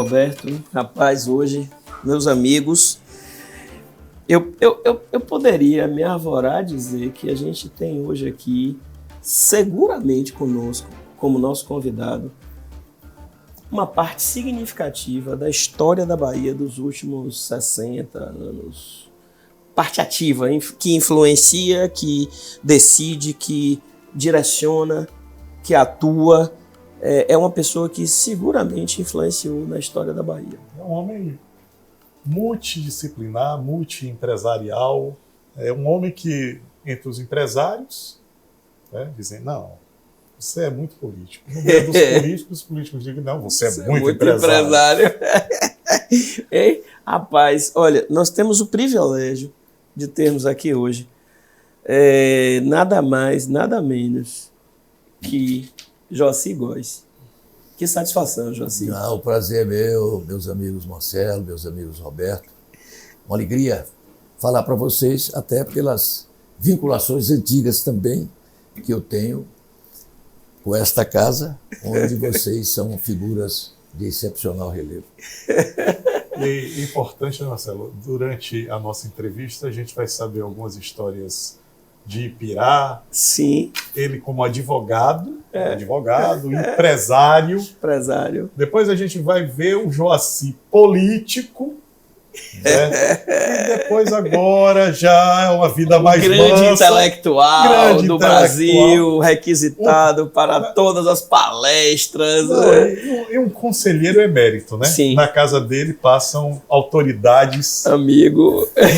Roberto. Rapaz, hoje, meus amigos, eu poderia me arvorar a dizer que a gente tem hoje aqui, seguramente conosco, como nosso convidado, uma parte significativa da história da Bahia dos últimos 60 anos. Parte ativa, que influencia, que decide, que direciona, que atua. É uma pessoa que seguramente influenciou na história da Bahia. É um homem multidisciplinar, multiempresarial. É um homem que, entre os empresários, dizem, não, você é muito político. No meio dos políticos, os políticos dizem, não, você é muito empresário. Ei, rapaz, olha, nós temos o privilégio de termos aqui hoje nada mais, nada menos que Joci Góes. Que satisfação, Joci. O prazer é meu, meus amigos Marcelo, meus amigos Roberto. Uma alegria falar para vocês, até pelas vinculações antigas também que eu tenho com esta casa, onde vocês são figuras de excepcional relevo. E importante, Marcelo, durante a nossa entrevista a gente vai saber algumas histórias de Ipirá. Sim. Ele como advogado, empresário. Depois a gente vai ver o Joci político. E depois agora já é uma vida mais grande intelectual do Brasil, requisitado para todas as palestras. E um conselheiro emérito, né? Sim. Na casa dele passam autoridades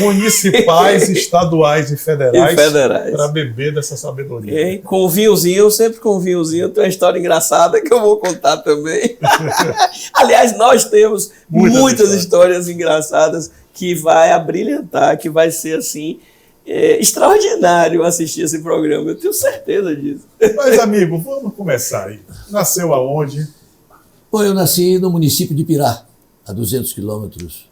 municipais, estaduais e federais. Para beber dessa sabedoria. Com o vinhozinho, sempre com o vinhozinho, tem uma história engraçada que eu vou contar também. Aliás, nós temos muitas histórias engraçadas que vai abrilhantar, que vai ser assim, extraordinário assistir esse programa. Eu tenho certeza disso. Mas, amigo, vamos começar aí. Nasceu aonde? Bom, eu nasci no município de Ipirá, a 200 quilômetros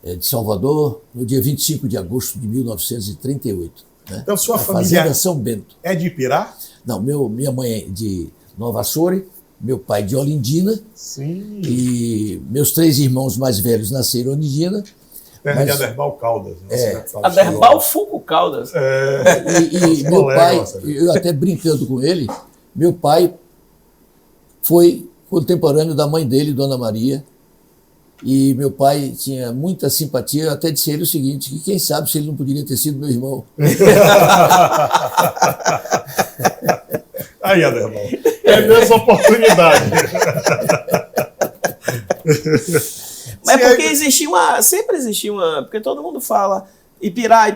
de Salvador, no dia 25 de agosto de 1938. Né? Então, sua família Fazenda São Bento. É de Ipirá? Não, minha mãe é de Nova Açores, meu pai de Olindina. Sim. E meus 3 irmãos mais velhos nasceram em Olindina. Terra de Aderbal Caldas. Aderbal Fulco Caldas. E meu pai, eu até brincando com ele, meu pai foi contemporâneo da mãe dele, Dona Maria. E meu pai tinha muita simpatia, eu até disse a ele o seguinte, que quem sabe se ele não poderia ter sido meu irmão. Aí, Aderbal. É mesmo oportunidade. Mas porque sempre existia uma... Porque todo mundo fala Ipirá.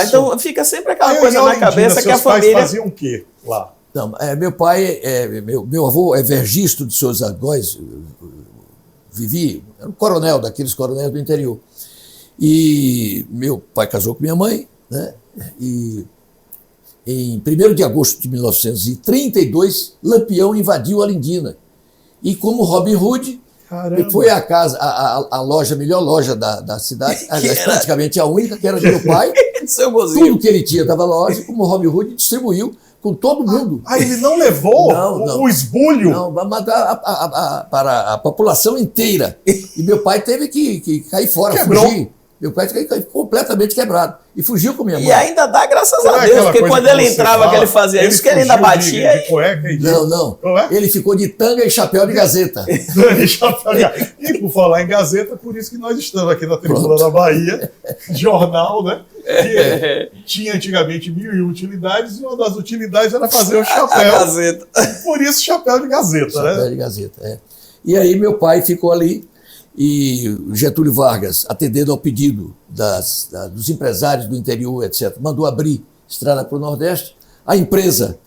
Então fica sempre aquela coisa na cabeça que a família... Seus pais faziam o quê lá? Não, meu pai, meu avô é Vergisto de Souza Góes, era um coronel, daqueles coronéis do interior. E meu pai casou com minha mãe, né? E em 1º de agosto de 1932, Lampião invadiu Olindina. E como Robin Hood, foi a casa, a loja, a melhor loja da cidade, praticamente a única, que era do meu pai. Tudo que ele tinha estava na loja, como Robin Hood distribuiu com todo mundo. Ele não levou o esbulho? Não, mas para a população inteira. E meu pai teve que cair fora, fugir. Meu pai ficou completamente quebrado. E fugiu com minha mãe. E ainda dá graças a Deus, porque quando ele entrava, que ele fazia isso, que ele ainda batia. De cueca e Não. Ele ficou de tanga e chapéu de gazeta. E por falar em gazeta, por isso que nós estamos aqui na Tribuna da Bahia, jornal, né? Que tinha antigamente 1001 utilidades, e uma das utilidades era fazer o chapéu. A gazeta. Por isso, chapéu de gazeta, né? Chapéu de gazeta, E aí meu pai ficou ali. E Getúlio Vargas, atendendo ao pedido dos empresários do interior, etc., mandou abrir estrada para o Nordeste. A empresa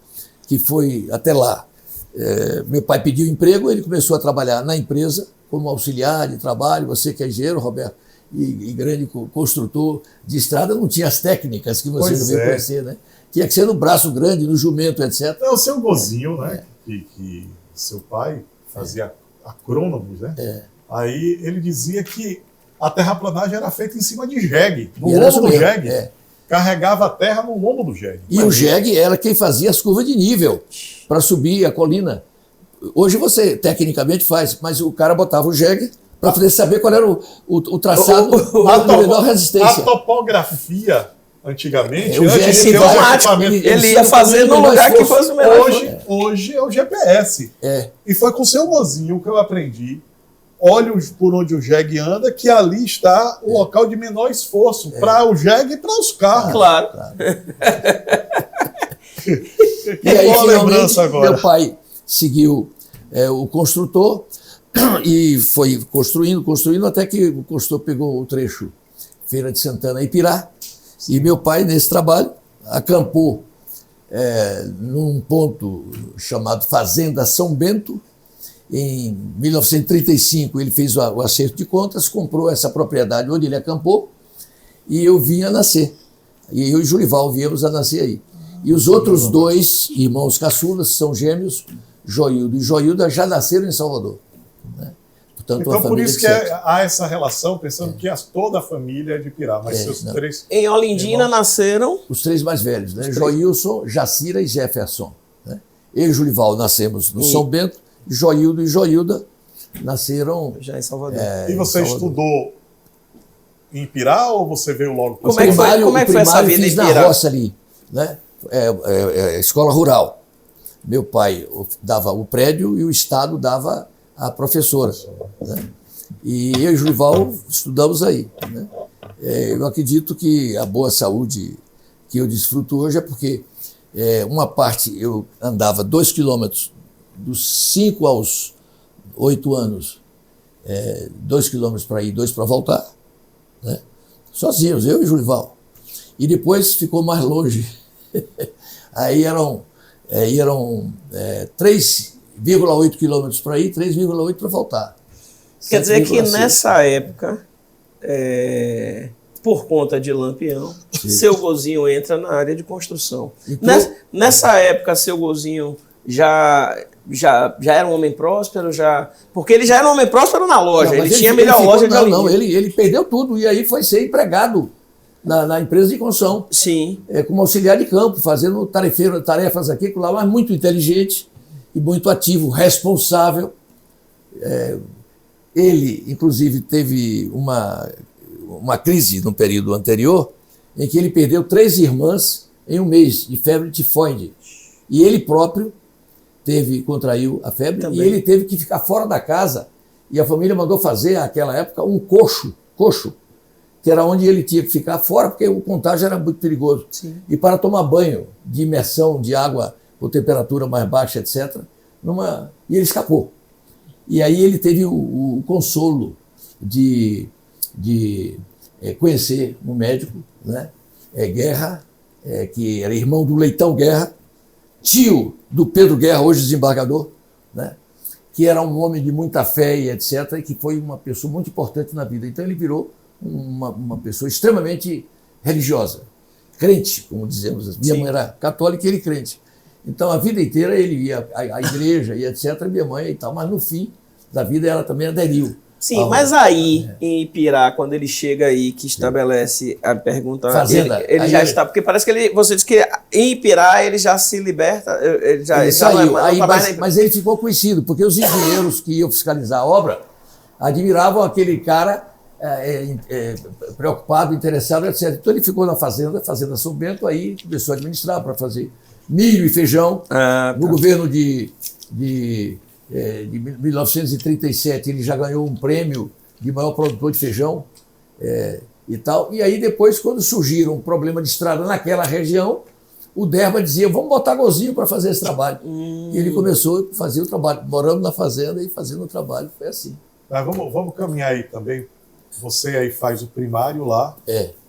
que foi até lá, meu pai pediu emprego, ele começou a trabalhar na empresa como auxiliar de trabalho. Você que é engenheiro, Roberto, e grande construtor de estrada, não tinha as técnicas que você não veio conhecer, né? Tinha que ser no braço grande, no jumento, etc. É o seu Gozinho, né? Que seu pai fazia agrônomos, né? Aí ele dizia que a terraplanagem era feita em cima de jegue, no lombo do jegue. Carregava a terra no lombo do jegue. E o jegue era quem fazia as curvas de nível para subir a colina. Hoje você tecnicamente faz, mas o cara botava o jegue para poder saber qual era o traçado de menor resistência. A topografia, antigamente, O antes de ter os equipamentos, ele ia fazer no lugar que fosse o melhor. Hoje é o GPS. E foi com o seu vozinho que eu aprendi. Olhe por onde o jegue anda, que ali está o local de menor esforço para o jegue e para os carros. Claro. E aí, finalmente, meu pai seguiu o construtor e foi construindo, até que o construtor pegou o trecho Feira de Santana e Ipirá. E meu pai, nesse trabalho, acampou num ponto chamado Fazenda São Bento. Em 1935, ele fez o acerto de contas, comprou essa propriedade onde ele acampou e eu vim a nascer. E eu e Jurival viemos a nascer aí. E os outros dois irmãos caçulas, são gêmeos, Joildo e Joilda, já nasceram em Salvador. Né? Portanto, então, por isso que há essa relação, pensando que toda a família é de Ipirá, mas seus três... Em Olindina nasceram... Os três mais velhos, né? Joilson, Jacira e Jefferson. Né? Eu e Jurival nascemos no São Bento, Joildo e Joilda nasceram já em Salvador. E você estudou em Ipirá ou você veio logo para Como é que foi essa vida em Ipirá? Na roça ali, né? Escola rural. Meu pai dava o prédio e o Estado dava a professora. Né? E eu e Jurival estudamos aí. Né? Eu acredito que a boa saúde que eu desfruto hoje é porque uma parte eu andava 2 quilômetros dos 5 aos 8 anos, 2 quilômetros para ir, 2 para voltar, né? Sozinhos, eu e Jurival. E depois ficou mais longe. Aí eram 3,8 quilômetros para ir, 3,8 para voltar. Quer dizer que nessa época, por conta de Lampião, seu Gozinho entra na área de construção. Então, nessa época, seu Gozinho já era um homem próspero, porque ele já era um homem próspero na loja, ele tinha a melhor loja de Olindina. Não, ele perdeu tudo e aí foi ser empregado na empresa de construção. Sim. Como auxiliar de campo, fazendo tarefas aqui, lá, mas muito inteligente e muito ativo, responsável. Ele, inclusive, teve uma crise no período anterior, em que ele perdeu 3 irmãs em um mês de febre tifoide. E ele próprio contraiu a febre também. E ele teve que ficar fora da casa. E a família mandou fazer, naquela época, um coxo, que era onde ele tinha que ficar fora, porque o contágio era muito perigoso. Sim. E para tomar banho de imersão de água com temperatura mais baixa, etc., e ele escapou. E aí ele teve o consolo de conhecer um médico, né? Guerra, que era irmão do Leitão Guerra, tio do Pedro Guerra, hoje desembargador, né? Que era um homem de muita fé e etc., e que foi uma pessoa muito importante na vida. Então ele virou uma pessoa extremamente religiosa, crente, como dizemos. Minha mãe era católica e ele crente. Então a vida inteira ele ia à igreja e etc., minha mãe e tal, mas no fim da vida ela também aderiu. Sim, mas aí, em Ipirá, quando ele chega aí, que estabelece a pergunta... Fazenda. Ele já está... Porque parece que você disse que em Ipirá ele já se liberta... Ele saiu, mas ele ficou conhecido, porque os engenheiros que iam fiscalizar a obra admiravam aquele cara preocupado, interessado, etc. Então ele ficou na Fazenda São Bento, aí começou a administrar para fazer milho e feijão. No governo de 1937 ele já ganhou um prêmio de maior produtor de feijão e tal. E aí depois, quando surgiram um problema de estrada naquela região, o Derba dizia, vamos botar Gozinho para fazer esse trabalho. E ele começou a fazer o trabalho, morando na fazenda e fazendo o trabalho. Foi assim. Vamos caminhar aí também. Você aí faz o primário lá.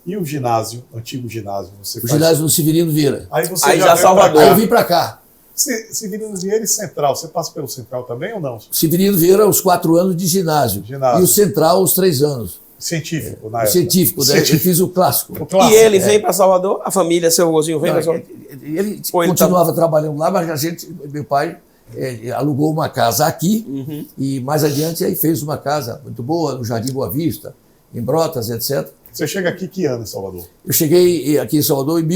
E o ginásio, antigo ginásio? Ginásio do Severino Vieira. Aí você aí já Salvador. Aí eu vim para cá. Severino Vieira e Central, você passa pelo Central também ou não? Severino Vieira, os 4 anos de ginásio. E o Central, os 3 anos. Científico, na época. Científico, né? Eu fiz o clássico. E ele vem para Salvador? A família, seu Gozinho, vem para Salvador? Ele continuava trabalhando lá, mas meu pai alugou uma casa aqui e mais adiante aí fez uma casa muito boa no Jardim Boa Vista, em Brotas, etc. Você chega aqui que ano em Salvador? Eu cheguei aqui em Salvador em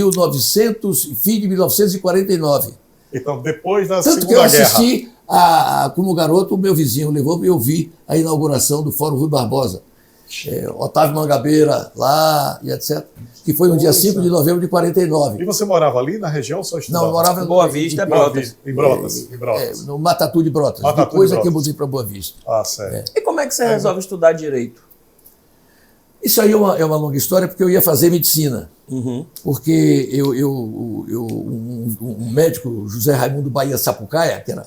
fim de 1949. Então, depois da Tanto Segunda que eu Guerra. assisti Como garoto, o meu vizinho levou e eu vi a inauguração do Fórum Rui Barbosa. Otávio Mangabeira lá e etc. Que foi no dia 5 de novembro de 49. E você morava ali na região ou só estudava? Não, eu morava em Boa Vista, Brotas. Em Brotas. No Matatu de Brotas. Matatu Depois de é que eu Brotas. mudei para Boa Vista. Ah, certo. E como é que você resolve estudar direito? Isso aí é uma longa história, porque eu ia fazer medicina. Porque um médico, José Raimundo Bahia Sapucaia, que era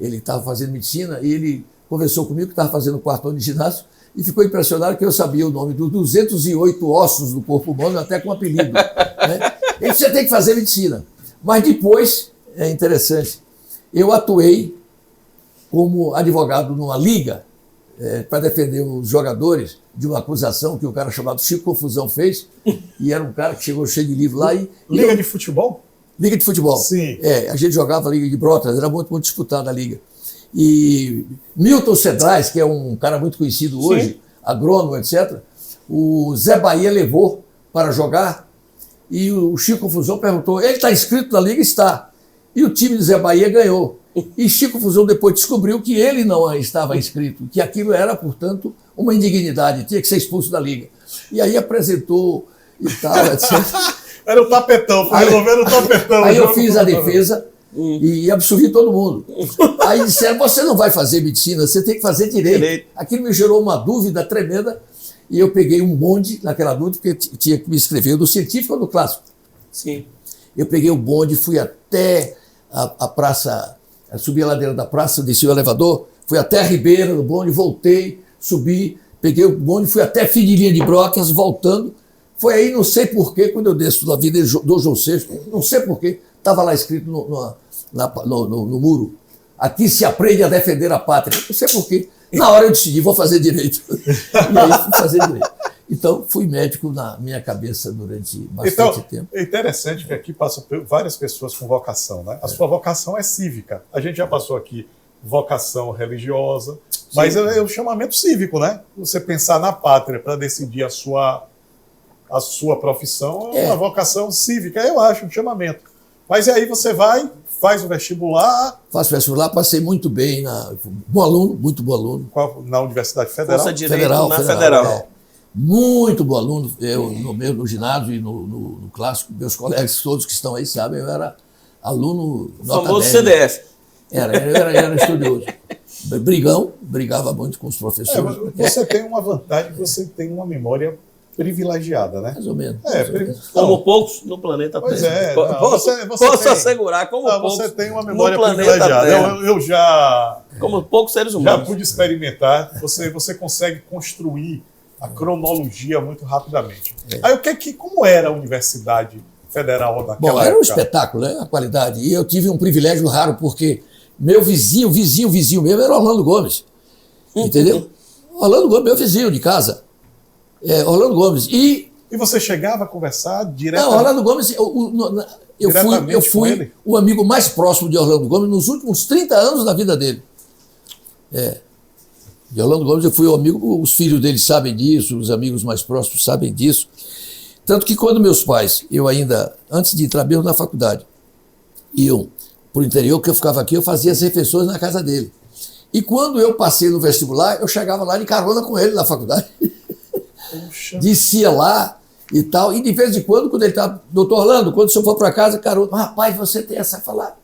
ele estava fazendo medicina, e ele conversou comigo que estava fazendo o 4º ano de ginásio, e ficou impressionado que eu sabia o nome dos 208 ossos do corpo humano, até com apelido. Né? Ele disse, você tem que fazer medicina. Mas depois, é interessante, eu atuei como advogado numa liga para defender os jogadores de uma acusação que um cara chamado Chico Confusão fez, e era um cara que chegou cheio de livro lá. Liga de futebol? Liga de futebol. Sim. A gente jogava a Liga de Brotas, era muito disputada a liga. E Milton Cedrais, que é um cara muito conhecido hoje, sim, agrônomo, etc., o Zé Bahia levou para jogar e o Chico Confusão perguntou, ele está inscrito na liga? Está. E o time de Zé Bahia ganhou. E Chico Confusão depois descobriu que ele não estava inscrito, que aquilo era, portanto, uma indignidade, tinha que ser expulso da liga. E aí apresentou e tal, etc. Era o tapetão, foi resolvendo o tapetão. Aí eu fiz a defesa e absolvi todo mundo. Aí disseram, você não vai fazer medicina, você tem que fazer direito. Aquilo me gerou uma dúvida tremenda e eu peguei um bonde naquela dúvida, porque tinha que me inscrever do científico ou do clássico. Sim. Eu peguei o bonde, fui até a praça, subi a ladeira da praça, desci o elevador, fui até a Ribeira do bonde, voltei, subi, peguei o bonde, fui até Fidelinha de Brotas, voltando. Foi aí, não sei porquê, quando eu desço da vida do João VI, não sei porquê, estava lá escrito no muro, aqui se aprende a defender a pátria. Não sei porquê. Na hora eu decidi, vou fazer direito. E aí fui fazer direito. Então, fui médico na minha cabeça durante bastante tempo. É interessante que aqui passam várias pessoas com vocação, né? A sua vocação é cívica. A gente já passou aqui vocação religiosa, mas é o chamamento cívico, né? Você pensar na pátria para decidir a sua profissão é uma vocação cívica, eu acho, um chamamento. Mas e aí você vai, faz o vestibular... Faço vestibular, passei muito bem, bom aluno, muito bom aluno. Na Universidade Federal? Força Direito na Federal. Muito bom aluno, eu no ginásio e no clássico, meus colegas todos que estão aí sabem, eu era aluno nota 10. O famoso CDF. Era estudioso. Brigava muito com os professores. Você tem uma vantagem, você tem uma memória privilegiada, né? Mais ou menos. Como poucos no planeta Terra. Pois é. Posso assegurar, como poucos você tem uma memória no privilegiada. Eu já... Como poucos seres humanos. Já pude experimentar. Você consegue construir a cronologia muito rapidamente. Aí como era a Universidade Federal daquela época? Bom, era um espetáculo, né? A qualidade. E eu tive um privilégio raro, porque meu vizinho mesmo era Orlando Gomes. Entendeu? Orlando Gomes, meu vizinho de casa. Orlando Gomes. E você chegava a conversar diretamente? Não, Orlando Gomes, eu fui o amigo mais próximo de Orlando Gomes nos últimos 30 anos da vida dele. De Orlando Gomes eu fui o amigo, os filhos dele sabem disso, os amigos mais próximos sabem disso. Tanto que quando meus pais, eu ainda, antes de entrar mesmo na faculdade, iam para o interior, que eu ficava aqui, eu fazia as refeições na casa dele. E quando eu passei no vestibular, eu chegava lá de carona com ele na faculdade. Puxa. Descia lá e tal, e de vez em quando ele estava, doutor Orlando, quando o senhor for para casa, carona, rapaz, você tem essa a falar.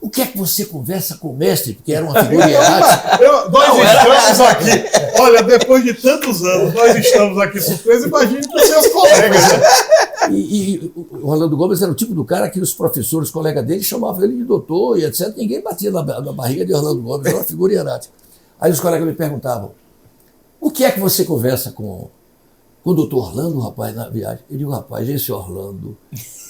O que é que você conversa com o mestre? Porque era uma figura hierárquica. Nós estamos aqui, olha, depois de tantos anos, nós estamos aqui surpresos, imagine com seus colegas. Né? E o Orlando Gomes era o tipo do cara que os professores, colegas dele, chamavam ele de doutor e etc. Ninguém batia na barriga de Orlando Gomes, era uma figura hierárquica. Aí os colegas me perguntavam, o que é que você conversa com o doutor Orlando, rapaz, na viagem? Eu digo, rapaz, esse Orlando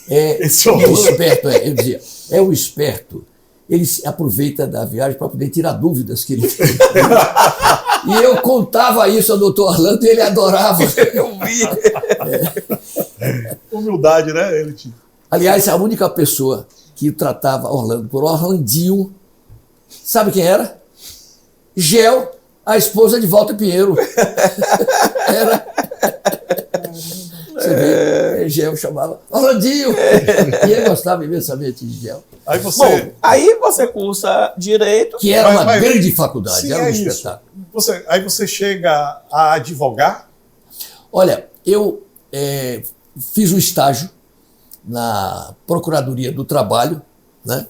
é o esperto. Eu dizia, é o esperto. Ele se aproveita da viagem para poder tirar dúvidas que ele tem. E eu contava isso ao doutor Orlando e ele adorava. Eu vi. Humildade, né? Ele tinha. Aliás, a única pessoa que tratava Orlando por Orlandinho, sabe quem era? Gel, a esposa de Walter Pinheiro. Era. Você vê, Gel chamava Orlandinho. E ele gostava imensamente de Gel. Aí você... Bom, aí você cursa Direito. Que era uma grande faculdade, sim, era um é isso. espetáculo. Aí você chega a advogar? Olha, eu fiz um estágio na Procuradoria do Trabalho, né?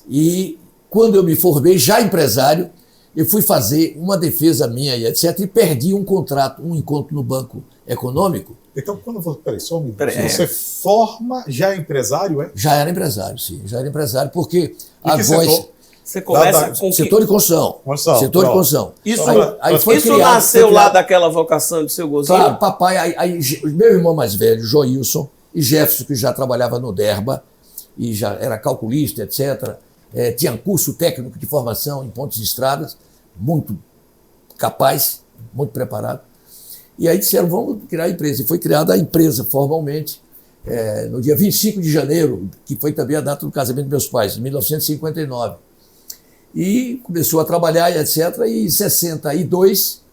E quando eu me formei, já empresário, eu fui fazer uma defesa minha e etc. E perdi um contrato, um encontro no Banco Econômico. Então, quando você... Peraí, só um minuto. Você forma, já é empresário, é? Já era empresário, sim. Já era empresário, porque a voz... Você começa com setor de construção. Setor de construção. Isso, aí foi isso criado, nasceu lá daquela vocação de seu gozinho? Claro, papai, aí meu irmão mais velho, Joilson, e Jefferson, que já trabalhava no Derba, e já era calculista, etc., tinha curso técnico de formação em pontos de estradas, muito capaz, muito preparado. E aí disseram, vamos criar a empresa. E foi criada a empresa formalmente no dia 25 de janeiro, que foi também a data do casamento dos meus pais, em 1959. E começou a trabalhar, etc. E em 62,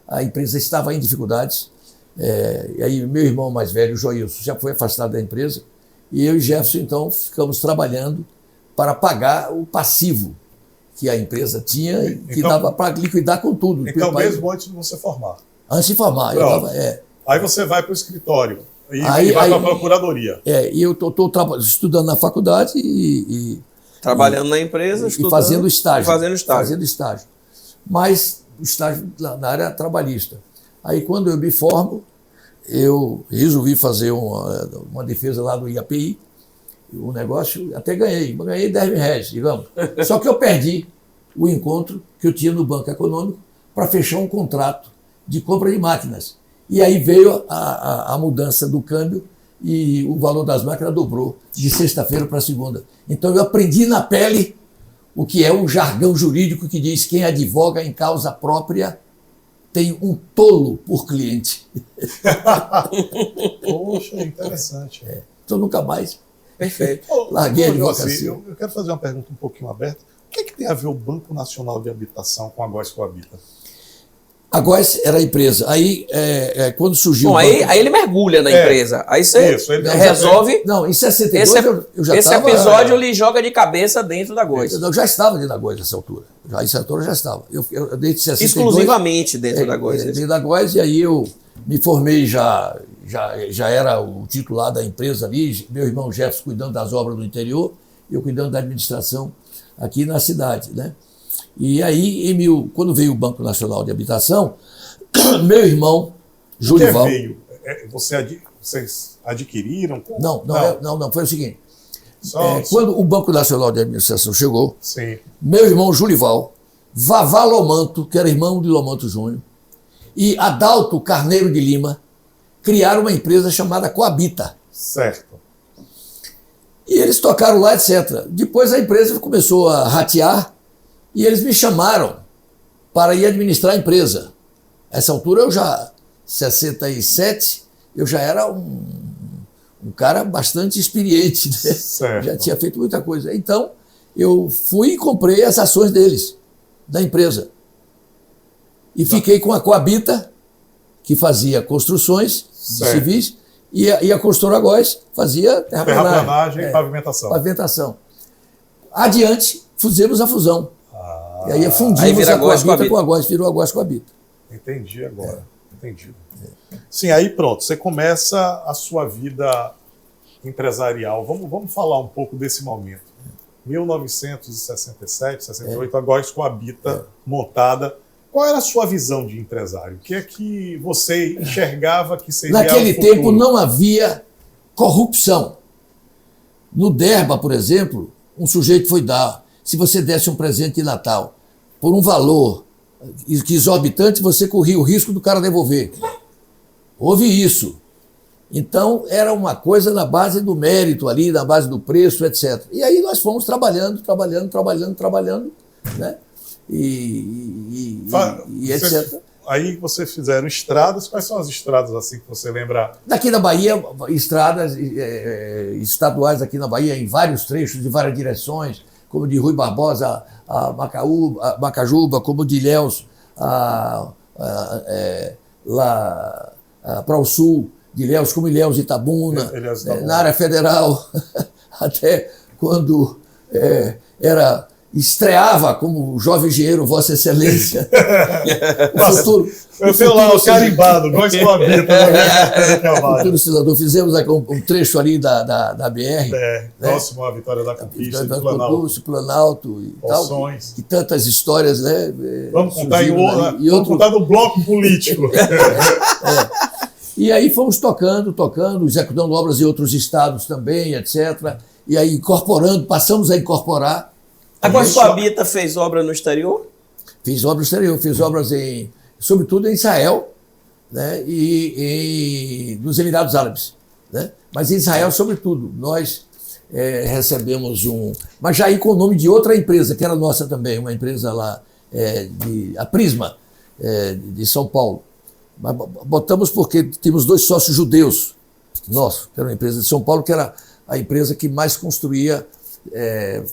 a empresa estava em dificuldades. E aí meu irmão mais velho, o Joilson, já foi afastado da empresa. E eu e Jefferson, então, ficamos trabalhando para pagar o passivo que a empresa tinha e que dava para liquidar com tudo. Então, mesmo antes de você formar? Antes de formar. Aí você vai para o escritório e vai para a procuradoria. E eu estou estudando na faculdade e trabalhando na empresa, estudando, e fazendo estágio. Fazendo estágio. Mas o estágio na área trabalhista. Aí, quando eu me formo, eu resolvi fazer uma defesa lá do IAPI, o negócio, até ganhei 10 mil reais, digamos. Só que eu perdi o encontro que eu tinha no Banco Econômico para fechar um contrato de compra de máquinas. E aí veio a mudança do câmbio e o valor das máquinas dobrou de sexta-feira para segunda. Então eu aprendi na pele o que é um jargão jurídico que diz: quem advoga em causa própria tem um tolo por cliente. Poxa, interessante. Então nunca mais. Perfeito. Larguei a advocacia. Eu quero fazer uma pergunta um pouquinho aberta. O que tem a ver o Banco Nacional de Habitação com a Góes Coabita? A Góes era a empresa. Aí, quando surgiu... Bom, aí ele mergulha na empresa. Aí você resolve... Não, em 62 eu já esse estava... Esse episódio lhe joga de cabeça dentro da Góes. Eu já estava dentro da Góes nessa altura. Nessa altura eu já estava. Desde 62... Exclusivamente dentro da Góes. Dentro da Góes, e aí eu me formei, já era o titular da empresa ali, meu irmão Jefferson cuidando das obras do interior, eu cuidando da administração aqui na cidade, né? E aí, quando veio o Banco Nacional de Habitação, meu irmão, Julival... O que veio? Vocês adquiriram? Não, foi o seguinte. Quando o Banco Nacional de Administração chegou, sim, meu irmão Julival, Vavá Lomanto, que era irmão de Lomanto Júnior, e Adalto Carneiro de Lima, criaram uma empresa chamada Coabita. Certo. E eles tocaram lá, etc. Depois a empresa começou a ratear, e eles me chamaram para ir administrar a empresa. Nessa altura, 67, eu já era um cara bastante experiente, né? Certo. Já tinha feito muita coisa. Então, eu fui e comprei as ações deles, da empresa. E fiquei com a Coabita, que fazia construções civis, e a construtora Góes fazia terraplanagem e pavimentação. Adiante, fizemos a fusão. E aí fundimos a Coabita com a Góes, virou a Góes Coabita. Entendi agora. Entendi. Sim, aí pronto, você começa a sua vida empresarial. Vamos falar um pouco desse momento. 1967, 68, a Góes Coabita montada. Qual era a sua visão de empresário? O que é que você enxergava que seria Naquele o futuro? tempo não havia corrupção. No Derba, por exemplo, um sujeito foi dar, se você desse um presente de Natal por um valor exorbitante, você corria o risco do cara devolver. Houve isso. Então, era uma coisa na base do mérito ali, na base do preço, etc. E aí nós fomos trabalhando, né? E etc. Aí vocês fizeram estradas. Quais são as estradas assim que você lembra? Daqui na Bahia, estradas estaduais aqui na Bahia, em vários trechos, de várias direções, como de Rui Barbosa a Macajuba, como de Ilhéus lá para o sul, de Ilhéus, como Ilhéus, Itabuna, na área federal, até quando estreava como jovem engenheiro Vossa Excelência. Eu tenho lá o carimbado, Góes Coabita. Futuro cidadão. Fizemos um trecho ali da BR. Próximo à Vitória da Conquista, do Planalto e tal. E tantas histórias, né? Vamos contar do bloco político. E aí fomos tocando, executando obras em outros estados também, etc. E aí passamos a incorporar. A Góes Coabita fez obra no exterior? Fiz obra no exterior, fiz obras sobretudo em Israel, né, e nos Emirados Árabes. Né? Mas em Israel, sobretudo, nós recebemos mas já aí com o nome de outra empresa, que era nossa também, uma empresa lá, a Prisma, de São Paulo. Mas botamos porque tínhamos 2 sócios judeus, nossos, que era uma empresa de São Paulo, que era a empresa que mais construía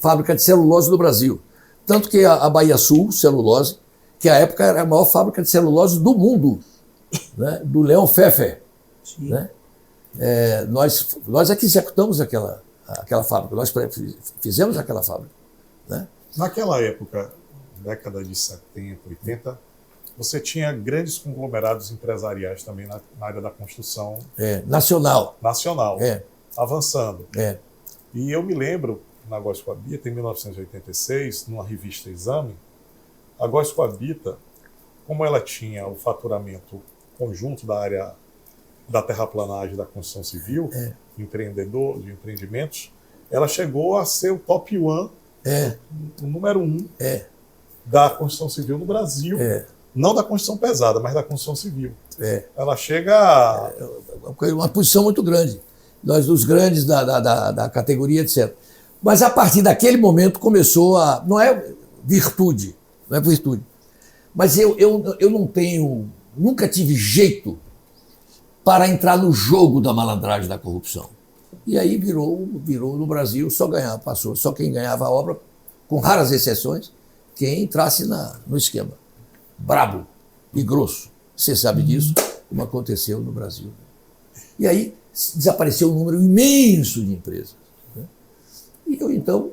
fábrica de celulose no Brasil. Tanto que a Bahia Sul Celulose, que à época era a maior fábrica de celulose do mundo, né, do Leon Pfeffer. Né? Nós é que executamos aquela fábrica, nós fizemos aquela fábrica. Né? Naquela época, década de 70, 80, você tinha grandes conglomerados empresariais também na área da construção nacional, avançando. E eu me lembro, na Góes Coabita, em 1986, numa revista Exame, a Góes Coabita, como ela tinha o faturamento conjunto da área da terraplanagem, da construção civil, de empreendimentos, ela chegou a ser o top 1, o número 1 da construção civil no Brasil. Não da construção pesada, mas da construção civil. Ela chega a uma posição muito grande. Nós, dos grandes da categoria, etc. Mas a partir daquele momento começou não é virtude, mas eu não tenho, nunca tive jeito para entrar no jogo da malandragem, da corrupção. E aí virou no Brasil, só quem ganhava a obra, com raras exceções, quem entrasse no esquema. Brabo e grosso. Você sabe disso, como aconteceu no Brasil. E aí desapareceu um número imenso de empresas. Né? E eu, então,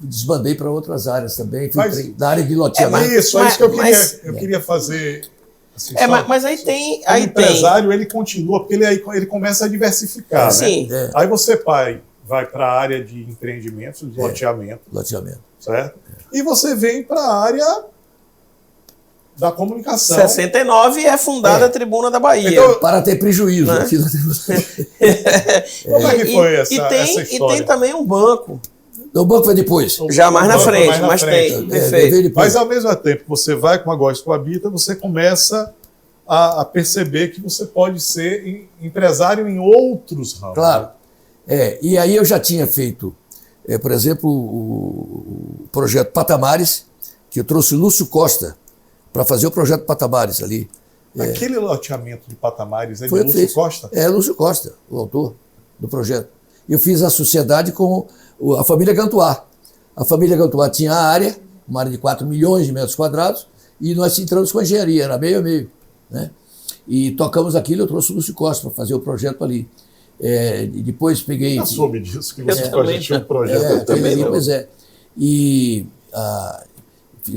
desbandei para outras áreas também. Fui da área de loteamento. Isso que eu queria fazer. Assim, mas aí tem... O empresário, ele continua, porque ele começa a diversificar. Sim. Né? Aí você, pai, vai para a área de empreendimentos, de loteamento. Certo? E você vem para a área da comunicação. 69 é fundada a Tribuna da Bahia. Então, para ter prejuízo. Né? Como é que foi essa história? E tem também um banco. O banco foi depois. Já mais na frente, mas tem. Perfeito. Mas ao mesmo tempo, você vai com a Góes Coabita, você começa a perceber que você pode ser empresário em outros ramos. Claro. E aí eu já tinha feito, por exemplo, o projeto Patamares, que eu trouxe o Lúcio Costa para fazer o projeto Patamares ali. Aquele loteamento de Patamares é de Lúcio Costa? É Lúcio Costa, o autor do projeto. Eu fiz a sociedade com a família Gantuá. A família Gantuá tinha a área, uma área de 4 milhões de metros quadrados, e nós entramos com a engenharia, era meio a meio. Né? E tocamos aquilo, eu trouxe o Lúcio Costa para fazer o projeto ali. E depois peguei... Eu soube disso, que o Lúcio Costa tinha um projeto também. Pois é. E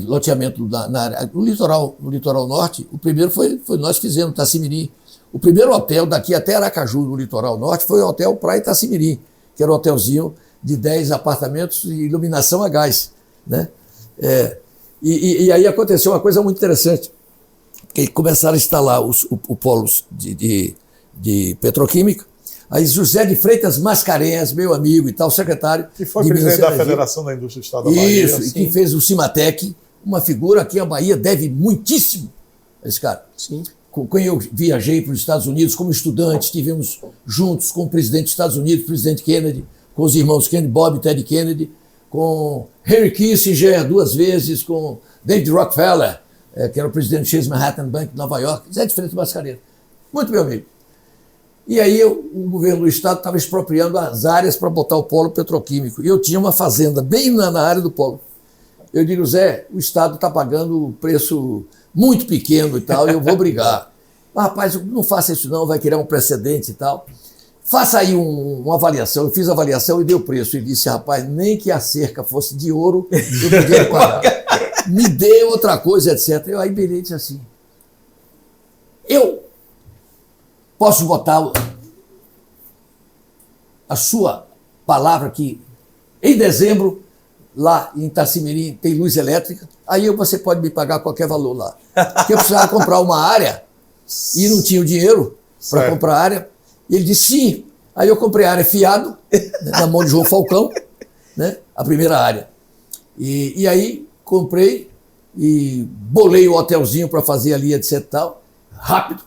loteamento na área. No litoral norte, o primeiro foi nós que fizemos, Itacimirim. O primeiro hotel daqui até Aracaju, no litoral norte, foi o Hotel Praia Itacimirim, que era um hotelzinho de 10 apartamentos e iluminação a gás. Né? E aí aconteceu uma coisa muito interessante, porque começaram a instalar o polos de petroquímica. Aí José de Freitas Mascarenhas, meu amigo e tal, secretário... Que foi presidente da Federação da Indústria do Estado da Bahia. Isso, e que fez o Cimatec, uma figura que a Bahia deve muitíssimo a esse cara. Sim. Com quem eu viajei para os Estados Unidos como estudante, estivemos juntos com o presidente dos Estados Unidos, o presidente Kennedy, com os irmãos Kennedy, Bob e Ted Kennedy, com Henry Kissinger 2 vezes, com David Rockefeller, que era o presidente do Chase Manhattan Bank de Nova York, José de Freitas Mascarenhas. Muito meu amigo. E aí o governo do estado estava expropriando as áreas para botar o polo petroquímico. E eu tinha uma fazenda bem na área do polo. Eu digo, Zé, o estado está pagando um preço muito pequeno e tal, e eu vou brigar. Mas, rapaz, não faça isso não, vai criar um precedente e tal. Faça aí uma avaliação. Eu fiz a avaliação e dei o preço. Ele disse, rapaz, nem que a cerca fosse de ouro, eu podia pagar. Me dê outra coisa, etc. Eu aí Iberê disse assim, eu posso botar a sua palavra que em dezembro, lá em Itacimirim, tem luz elétrica, aí você pode me pagar qualquer valor lá. Porque eu precisava comprar uma área e não tinha o dinheiro para comprar a área. E ele disse sim. Aí eu comprei a área fiado, né, na mão de João Falcão, né, a primeira área. E aí comprei e bolei o hotelzinho para fazer ali, etc e tal. Rápido,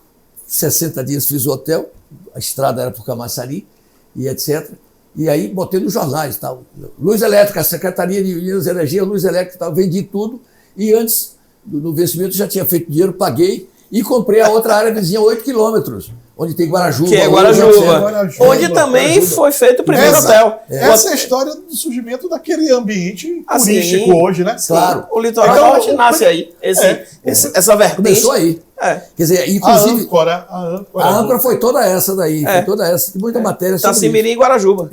60 dias fiz o hotel, a estrada era por Camaçari e etc. E aí botei nos jornais, tal. Luz elétrica, Secretaria de Minas e Energia, luz elétrica, tal. Vendi tudo. E antes do vencimento já tinha feito dinheiro, paguei e comprei a outra área vizinha, 8 quilômetros, onde tem Guarajuba. Que é Guarajuba. Onde também foi feito o primeiro hotel. Essa é a história do surgimento daquele ambiente turístico hoje, né? Claro. O litoral norte nasce aí. Essa vertente. Começou aí. Quer dizer, inclusive. A âncora foi toda essa daí. Foi toda essa. Tem muita matéria sobre Itacimirim e Guarajuba.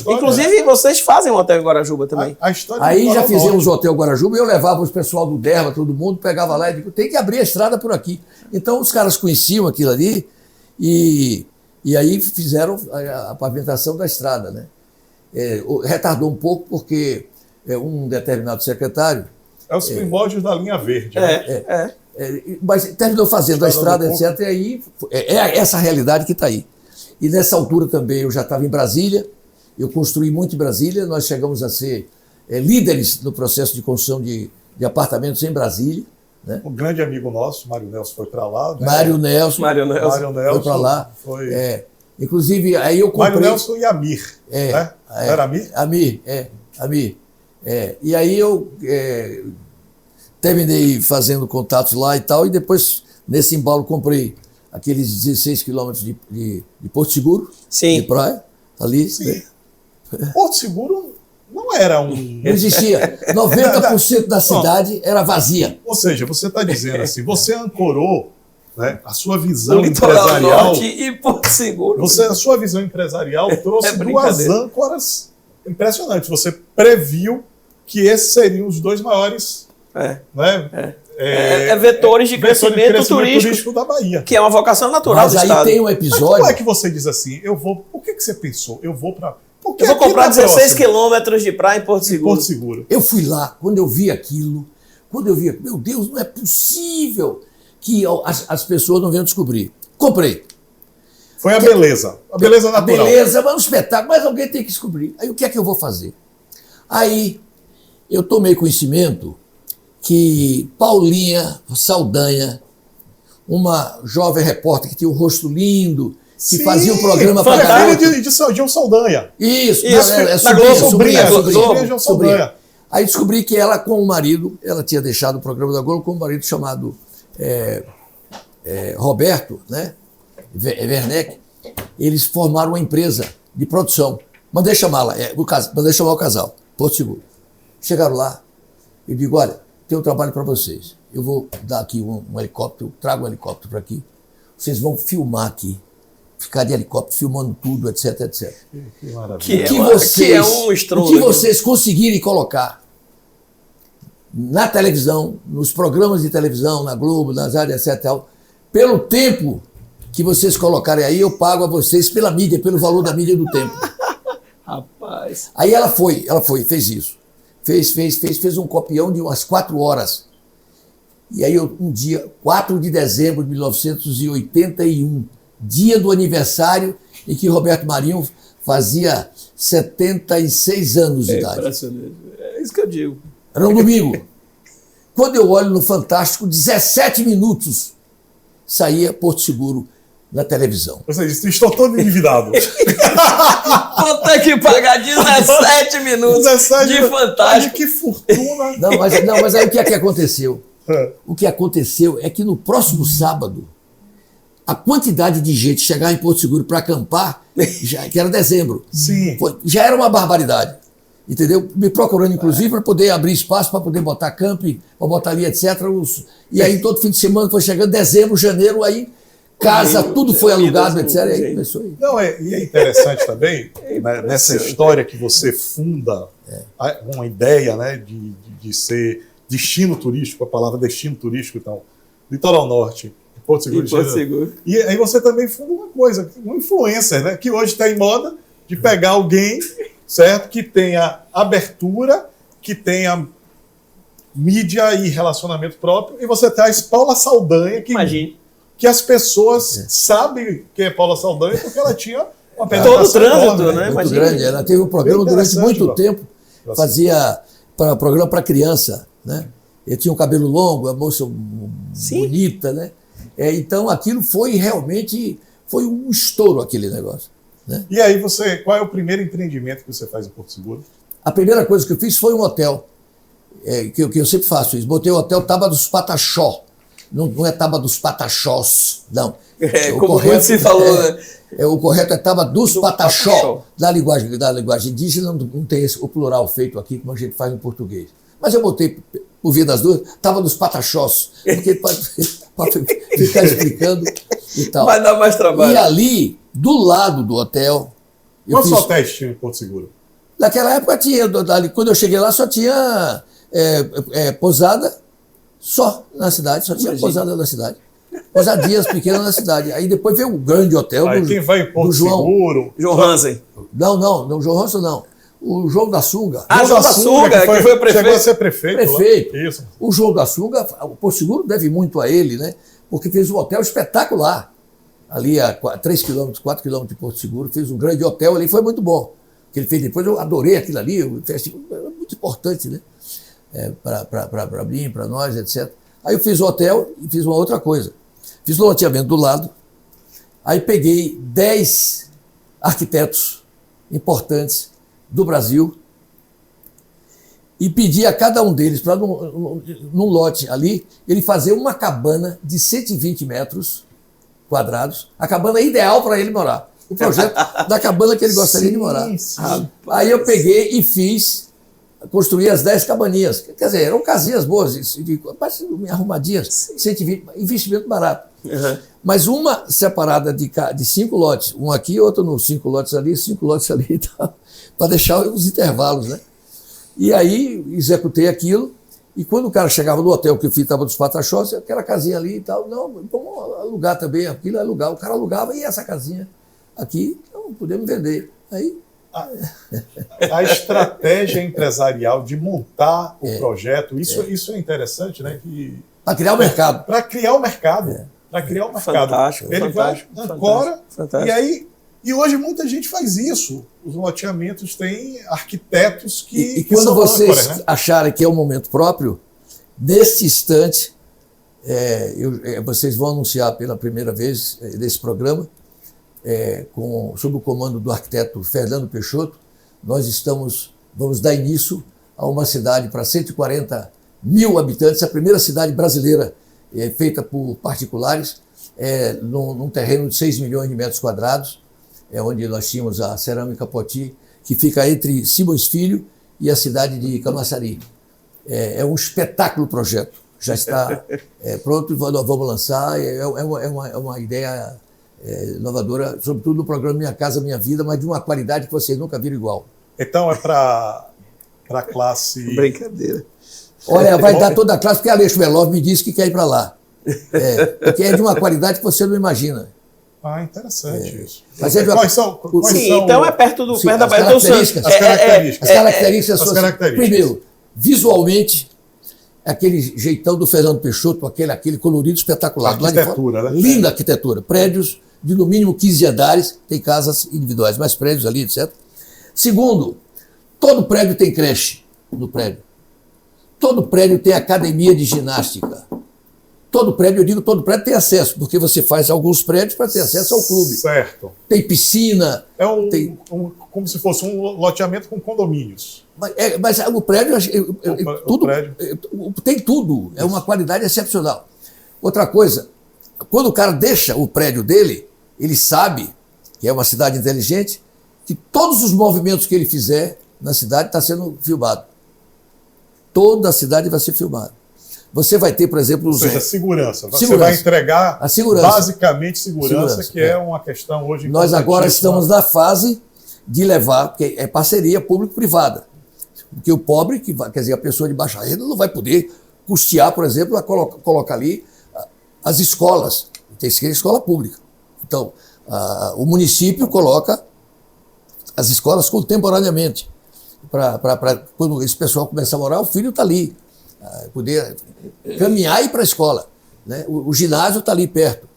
Inclusive, vocês fazem um hotel em Guarajuba também. Aí já fizemos o hotel Guarajuba e eu levava os pessoal do Derba, todo mundo, pegava lá e digo, tem que abrir a estrada por aqui. Então os caras conheciam aquilo ali e aí fizeram a pavimentação da estrada, né? Retardou um pouco porque um determinado secretário... É os primórdios da linha verde. Mas terminou fazendo a estrada, etc. E aí é essa realidade que está aí. E nessa altura também eu já estava em Brasília, eu construí muito em Brasília, nós chegamos a ser líderes no processo de construção de apartamentos em Brasília. Né? Um grande amigo nosso, Mário Nelson, foi para lá. Né? Mário Nelson foi para lá. Inclusive, aí eu comprei... Mário Nelson e Amir. Né? Era Amir? Amir. E aí eu terminei fazendo contatos lá e tal, e depois, nesse embalo, comprei aqueles 16 quilômetros de Porto Seguro, de praia, ali. Sim. Porto Seguro não era um... Não existia. 90% da cidade era vazia. Ou seja, você está dizendo assim, você ancorou, né, a sua visão empresarial... Norte e Porto Seguro. A sua visão empresarial trouxe duas âncoras impressionantes. Você previu que esses seriam os dois maiores... vetores de crescimento turístico da Bahia. Que é uma vocação natural do Estado. Mas aí tem um episódio... Mas como é que você diz assim, por que você pensou? Eu vou comprar 16 quilômetros de praia em Porto Seguro. Eu fui lá, quando eu vi aquilo, meu Deus, não é possível que as pessoas não venham descobrir. Comprei. Foi a beleza natural. Beleza, mas um espetáculo, mas alguém tem que descobrir. Aí o que é que eu vou fazer? Aí eu tomei conhecimento que Paulinha Saldanha, uma jovem repórter que tinha um rosto lindo, que fazia um programa para garoto. De João Saldanha. Isso, sobrinha de João Saldanha. Aí descobri que ela com o marido, ela tinha deixado o programa da Globo com um marido chamado Roberto, né? Werneck. Eles formaram uma empresa de produção. Mandei chamar o casal, Porto Seguro. Chegaram lá, eu digo, olha, tem um trabalho para vocês. Eu vou dar aqui um helicóptero, trago um helicóptero para aqui. Vocês vão filmar aqui. Ficar de helicóptero, filmando tudo, etc, etc. Que maravilha. O que vocês conseguirem colocar na televisão, nos programas de televisão, na Globo, nas áreas, etc, pelo tempo que vocês colocarem aí, eu pago a vocês pela mídia, pelo valor da mídia do tempo. Rapaz. Aí ela fez isso. Fez um copião de umas 4 horas. E aí um dia, 4 de dezembro de 1981, dia do aniversário em que Roberto Marinho fazia 76 anos de idade. Impressionante. É isso que eu digo. Era um domingo. Quando eu olho no Fantástico, 17 minutos saía Porto Seguro na televisão. Você disse, estou todo endividado. Vou ter que pagar 17 minutos de Fantástico. Que fortuna. Não, mas aí o que é que aconteceu? O que aconteceu é que no próximo sábado, a quantidade de gente chegar em Porto Seguro para acampar, que era dezembro, já era uma barbaridade. Entendeu? Me procurando, inclusive, para poder abrir espaço, para poder botar camping, para botar ali, etc. E aí, todo fim de semana, foi chegando dezembro, janeiro, aí casa, tudo foi alugado, etc. E aí começou aí. Não, e é interessante também, né, nessa história que você funda uma ideia, né, de ser destino turístico, a palavra destino turístico, então, Litoral Norte, Porto Seguro. E aí você também funda uma coisa, um influencer, né, que hoje está em moda de pegar alguém, certo, que tenha abertura, que tenha mídia e relacionamento próprio, e você traz Paula Saldanha, que as pessoas sabem que é Paula Saldanha porque ela tinha uma todo o trânsito, né? Muito grande. Ela teve um programa durante muito tempo, fazia programa para criança, né? Ele tinha um cabelo longo, a moça bonita, né? Então aquilo foi realmente um estouro, aquele negócio, né? E aí qual é o primeiro empreendimento que você faz em Porto Seguro? A primeira coisa que eu fiz foi um hotel, que eu sempre faço isso. Botei o hotel Taba dos Pataxó. Não é Taba dos Pataxós, não. Como você falou, né? O correto é Taba dos Pataxó. Da linguagem indígena não tem o plural feito aqui, como a gente faz no português. Mas eu botei, por via das duas, Taba dos Pataxós, porque pode ficar explicando e tal. Vai dar mais trabalho. E ali, do lado do hotel... Quantos hotéis tinha em Porto Seguro? Naquela época tinha, quando eu cheguei lá só tinha pousada só na cidade, só tinha pousada na cidade. Pousadias pequenas na cidade. Aí depois veio o grande hotel quem vai em Porto Seguro? João Hansen. Não, João Hansen não. O João da Sunga. João da Sunga, que foi prefeito. Chegou a ser prefeito. Prefeito. Isso. O João da Sunga, o Porto Seguro deve muito a ele, né? Porque fez um hotel espetacular. Ali a 3 quilômetros, 4 quilômetros de Porto Seguro, fez um grande hotel ali, foi muito bom. Que ele fez depois, eu adorei aquilo ali, o festival era muito importante, né? Para mim, para nós, etc. Aí eu fiz o hotel e fiz uma outra coisa. Fiz o loteamento do lado, aí peguei 10 arquitetos importantes do Brasil e pedi a cada um deles para, num lote ali, ele fazer uma cabana de 120 metros quadrados, a cabana ideal para ele morar. O projeto da cabana que ele gostaria de morar. Aí eu peguei e construí as 10 cabaninhas. Quer dizer, eram casinhas boas, arrumadinhas, 120, investimento barato. Uhum. Mas uma separada de 5 lotes, um aqui, outro nos 5 lotes ali, 5 lotes ali e tal, para deixar os intervalos, né? E aí executei aquilo, e quando o cara chegava no hotel que eu fiz, estava dos Pataxós, aquela casinha ali e tal, não, vamos alugar também, aquilo é alugar. O cara alugava e essa casinha aqui, não podemos vender. Aí... A estratégia empresarial de montar o projeto, isso é interessante, né? Para criar o mercado. Para criar o mercado. Para criar o mercado. Fantástico. Ele vai, ancora, e hoje muita gente faz isso. Os loteamentos têm arquitetos que quando são vocês âncoras, né? acharem que é o momento próprio, nesse instante, vocês vão anunciar pela primeira vez nesse programa, sob o comando do arquiteto Fernando Peixoto, nós vamos dar início a uma cidade para 140 mil habitantes, a primeira cidade brasileira feita por particulares, num terreno de 6 milhões de metros quadrados, onde nós tínhamos a Cerâmica Poti, que fica entre Simões Filho e a cidade de Camaçari. É um espetáculo o projeto, já está pronto e vamos lançar, é uma ideia inovadora, sobretudo no programa Minha Casa Minha Vida, mas de uma qualidade que vocês nunca viram igual. Então é para a classe... Brincadeira. Olha, vai dar toda a classe, porque a Aleixo Belov me disse que quer ir para lá. Porque é de uma qualidade que você não imagina. Interessante isso. Mas então é perto da Baía do Santos. As características são assim. Primeiro, visualmente, aquele jeitão do Fernando Peixoto, aquele colorido espetacular. Arquitetura, né? Linda arquitetura. Prédios de no mínimo 15 andares, tem casas individuais, mas prédios ali, etc. Segundo, todo prédio tem creche no prédio. Todo prédio tem academia de ginástica. Todo prédio tem acesso, porque você faz alguns prédios para ter acesso ao clube. Certo. Tem piscina. Como se fosse um loteamento com condomínios. Mas o prédio, tem tudo. É uma qualidade excepcional. Outra coisa, quando o cara deixa o prédio dele, ele sabe que é uma cidade inteligente, que todos os movimentos que ele fizer na cidade está sendo filmado. Toda a cidade vai ser filmada. você vai ter, por exemplo... Ou seja, segurança. Você vai entregar a segurança. Basicamente segurança, que é uma questão hoje... Nós agora estamos na fase de levar, porque é parceria público-privada. Porque o pobre, quer dizer, a pessoa de baixa renda não vai poder custear, por exemplo, colocar ali as escolas. Tem que ser escola pública. Então, o município coloca as escolas contemporaneamente. Para quando esse pessoal começar a morar, o filho está ali. Poder caminhar e ir para a escola. Né? O ginásio está ali perto.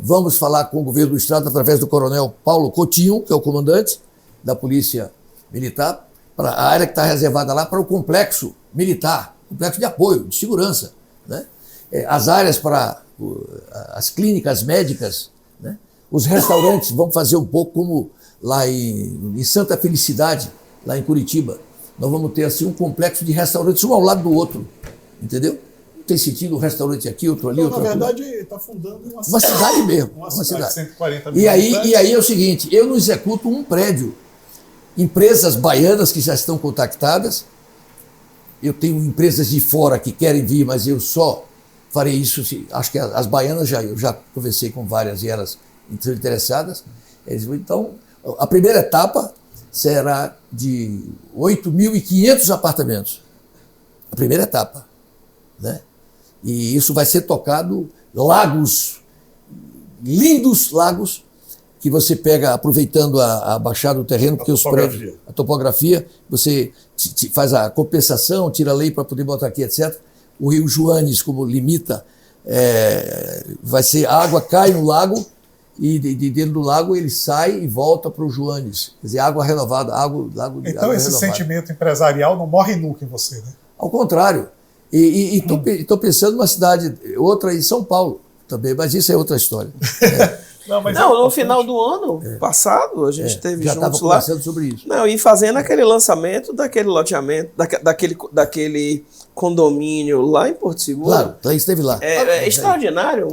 Vamos falar com o governo do estado através do coronel Paulo Coutinho, que é o comandante da Polícia Militar, para a área que está reservada lá para o complexo militar, complexo de apoio, de segurança. Né? As áreas para as clínicas médicas, né? Os restaurantes, vamos fazer um pouco como lá em Santa Felicidade, lá em Curitiba. Nós vamos ter assim um complexo de restaurantes, um ao lado do outro, entendeu? Não tem sentido um restaurante aqui, outro ali, outro ali. Na verdade, está fundando uma cidade mesmo. Uma cidade de 140 mil e aí é o seguinte, eu não executo um prédio. Empresas baianas que já estão contactadas, eu tenho empresas de fora que querem vir, mas eu só farei isso, acho que as baianas eu já conversei com várias e elas estão interessadas. Então, a primeira etapa será de 8.500 apartamentos. A primeira etapa. Né? E isso vai ser tocado, lagos, lindos lagos, que você pega, aproveitando a baixada do terreno, porque os prédios, a topografia, você faz a compensação, tira a lei para poder botar aqui, etc. O rio Joanes, como limita, vai ser, a água cai no lago, e de dentro do lago ele sai e volta para o Joanes. Quer dizer, água renovada, lago Então água esse renovada. Sentimento empresarial não morre nunca em você, né? Ao contrário. E estou pensando numa cidade, outra em São Paulo também, mas isso é outra história. No final do ano passado, a gente teve já juntos lá. Conversando sobre isso. E fazendo aquele lançamento daquele loteamento, daquele condomínio lá em Porto Seguro. Claro, então esteve lá. É extraordinário.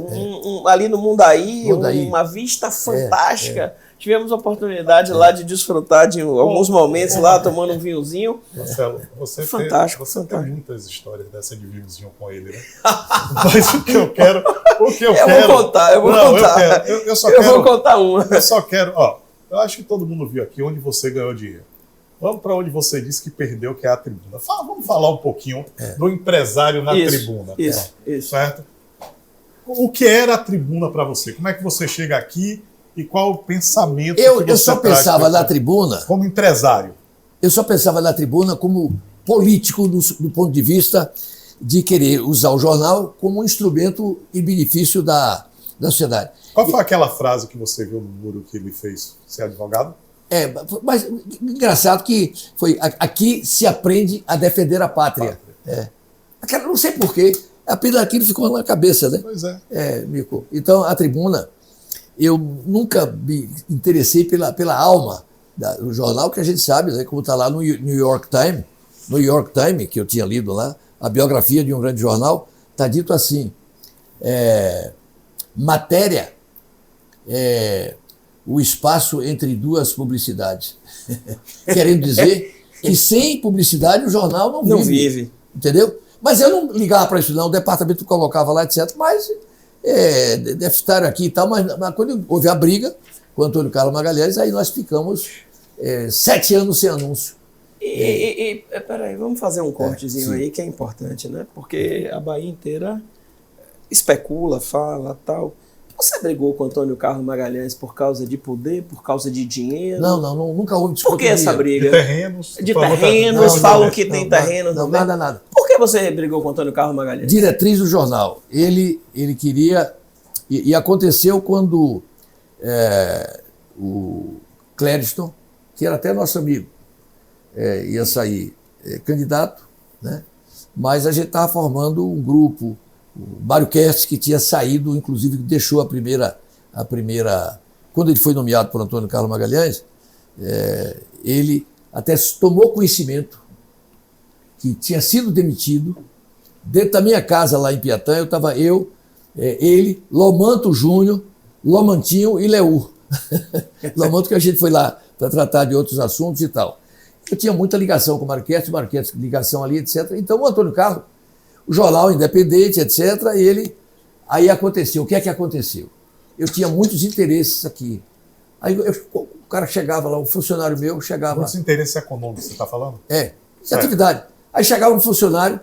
Ali no Mundaí, uma vista fantástica. Tivemos a oportunidade lá de desfrutar de alguns momentos lá, tomando um vinhozinho. Marcelo, você fantástico. Tem muitas histórias dessa de vinhozinho com ele, né? Mas o que eu quero... Eu vou contar. Eu vou contar uma. Eu só quero... eu acho que todo mundo viu aqui onde você ganhou dinheiro. Vamos para onde você disse que perdeu, que é a tribuna. Vamos falar um pouquinho do empresário na tribuna. Isso. Certo? O que era a tribuna para você? Como é que você chega aqui e qual o pensamento que você Eu só pensava na tribuna... Como empresário. Eu só pensava na tribuna como político do ponto de vista de querer usar o jornal como um instrumento em benefício da sociedade. Qual foi aquela frase que você viu no muro que ele fez ser advogado? Mas engraçado que foi aqui se aprende a defender a pátria. Não sei porquê, apenas aquilo ficou na cabeça, né? Pois é. Mico. Então, a tribuna, eu nunca me interessei pela alma do jornal, que a gente sabe, né, como está lá no New York Times, que eu tinha lido lá, a biografia de um grande jornal, está dito assim, matéria o espaço entre duas publicidades. Querendo dizer que sem publicidade o jornal não vive. Entendeu? Mas eu não ligava para isso não, o departamento colocava lá, etc. Mas deve estar aqui e tal, mas quando houve a briga com o Antônio Carlos Magalhães, aí nós ficamos 7 anos sem anúncio. Peraí, vamos fazer um cortezinho aí que é importante, né? Porque a Bahia inteira especula, fala, tal. Você brigou com o Antônio Carlos Magalhães por causa de poder, por causa de dinheiro? Não, nunca houve disputa. Por que essa briga? De terrenos. Falam que tem terrenos. Não, nada. Por que você brigou com o Antônio Carlos Magalhães? Diretriz do jornal. Ele queria... E aconteceu quando o Clériston, que era até nosso amigo, ia sair candidato, né? Mas a gente estava formando um grupo, o Mário Kerst, que tinha saído, inclusive deixou a primeira... Quando ele foi nomeado por Antônio Carlos Magalhães, ele até tomou conhecimento que tinha sido demitido. Dentro da minha casa lá em Piatã, estava ele, Lomanto Júnior, Lomantinho e Leur. Lomanto que a gente foi lá para tratar de outros assuntos e tal. Eu tinha muita ligação com o Mário Kerst ligação ali, etc. Então o Antônio Carlos, o jornal independente, etc. Aí aconteceu. O que é que aconteceu? Eu tinha muitos interesses aqui. Aí o cara chegava lá, um funcionário meu chegava... Muitos interesses econômicos, você está falando? De atividade. Aí chegava um funcionário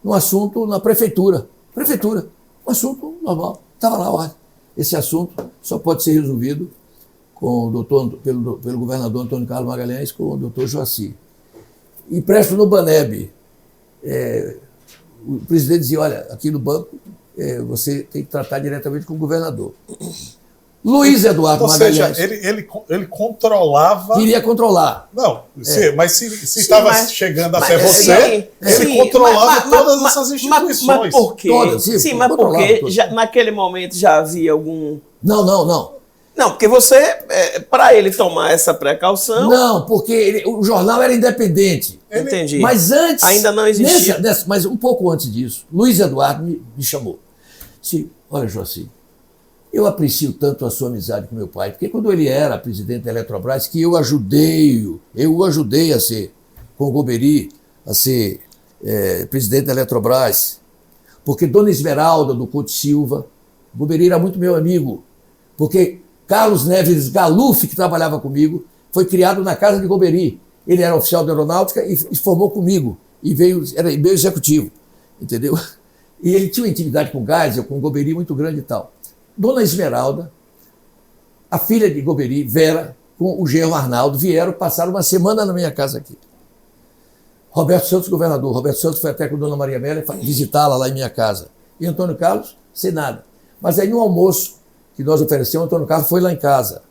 num assunto na prefeitura. Prefeitura. Um assunto normal. Estava lá, olha, esse assunto só pode ser resolvido com o doutor, pelo governador Antônio Carlos Magalhães, com o doutor Joaci. E presto no Baneb. O presidente dizia, olha, aqui no banco você tem que tratar diretamente com o governador. Luiz Eduardo Magalhães. Ou seja, ele controlava... Queria controlar. Não, mas se estava chegando até você, ele controlava todas essas instituições. Mas por quê? Todas, mas porque naquele momento já havia algum... Não. Não, porque você, para ele tomar essa precaução... Não, porque o jornal era independente. Entendi. Mas antes... Ainda não existia. Mas um pouco antes disso, Luiz Eduardo me chamou. Disse, olha, Joaci, eu aprecio tanto a sua amizade com meu pai, porque quando ele era presidente da Eletrobras, que eu o ajudei a ser, com o Golbery, a ser presidente da Eletrobras, porque Dona Esmeralda do Couto Silva, Golbery era muito meu amigo, porque Carlos Neves Galuf, que trabalhava comigo, foi criado na casa de Golbery. Ele era oficial de aeronáutica e formou comigo, e era meu executivo, entendeu? E ele tinha uma intimidade com o Geisel, com o Golbery muito grande e tal. Dona Esmeralda, a filha de Golbery, Vera, com o genro Arnaldo, vieram passar uma semana na minha casa aqui. Roberto Santos, governador. Roberto Santos foi até com Dona Maria Amélia visitá-la lá em minha casa. E Antônio Carlos, sem nada. Mas aí, no almoço que nós oferecemos, Antônio Carlos foi lá em casa.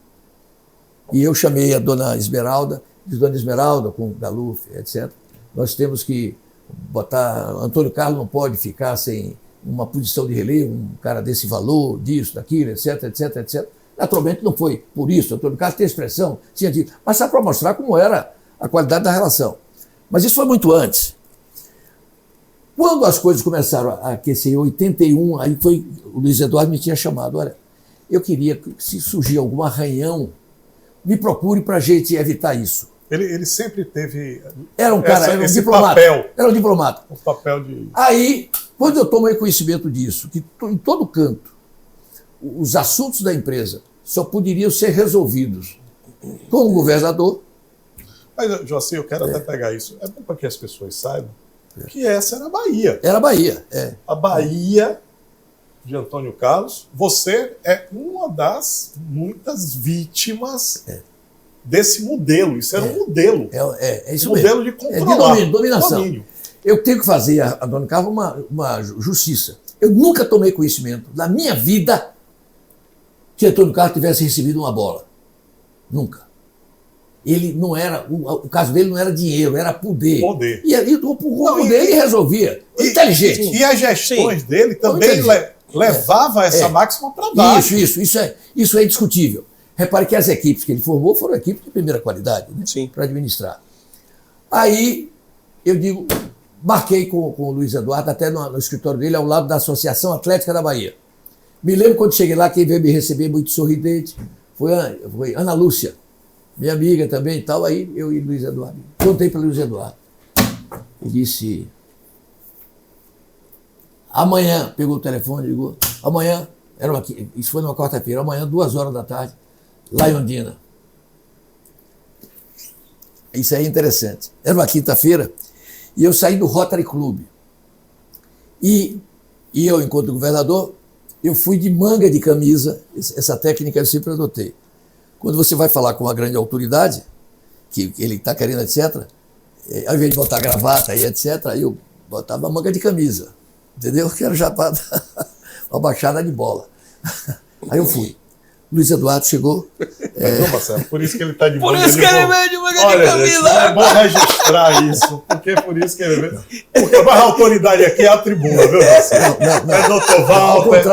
E eu chamei a Dona Esmeralda, disse, Dona Esmeralda, com o Galuf, etc. Nós temos que botar... Antônio Carlos não pode ficar sem... uma posição de relevo, um cara desse valor, disso, daquilo, etc, etc, etc. Naturalmente não foi por isso, Antônio Carlos tem expressão, tinha dito, mas só para mostrar como era a qualidade da relação. Mas isso foi muito antes. Quando as coisas começaram a aquecer em 81, aí foi, o Luiz Eduardo me tinha chamado, olha, eu queria que se surgir algum arranhão, me procure para a gente evitar isso. Ele sempre teve... Era um cara, era um diplomata. Era um diplomata. O papel de... Aí... Quando eu tomei conhecimento disso, que em todo canto os assuntos da empresa só poderiam ser resolvidos com o governador. Mas, Joaci, eu quero até pegar isso. É bom para que as pessoas saibam que essa era a Bahia. Era a Bahia, A Bahia de Antônio Carlos. Você é uma das muitas vítimas desse modelo. Isso era um modelo. É isso modelo mesmo. De controlar. De dominação. Domínio. Eu tenho que fazer a Antônio Carlos uma justiça. Eu nunca tomei conhecimento na minha vida que Antônio Carlos tivesse recebido uma bola. Nunca. Ele não era, o caso dele não era dinheiro, era poder. E o poder ele resolvia. Inteligente. E as gestões dele também levavam essa máxima para baixo. Isso é indiscutível. Repare que as equipes que ele formou foram equipes de primeira qualidade, né, para administrar. Aí eu digo... Marquei com o Luiz Eduardo, até no escritório dele, ao lado da Associação Atlética da Bahia. Me lembro quando cheguei lá, quem veio me receber muito sorridente foi Ana Lúcia, minha amiga também e tal. Aí eu e Luiz Eduardo. Contei para Luiz Eduardo. Ele disse, amanhã, pegou o telefone, ligou, amanhã, isso foi numa quarta-feira, amanhã, 2h da tarde, lá em Ondina. Isso aí é interessante. Era uma quinta-feira, e eu saí do Rotary Club. E eu, enquanto governador, eu fui de manga de camisa, essa técnica eu sempre adotei. Quando você vai falar com uma grande autoridade, que ele está querendo, etc., ao invés de botar gravata e etc., eu botava manga de camisa, entendeu? Que era já para uma baixada de bola. Aí eu fui. Luiz Eduardo chegou. Não, Marcelo, por isso que ele está de manga de camisa. Por isso que ele veio de manga de camisa. É bom registrar isso, porque é por isso que ele veio. Porque mais a autoridade aqui é a tribuna, viu, Marcelo? Não. É doutor Walter.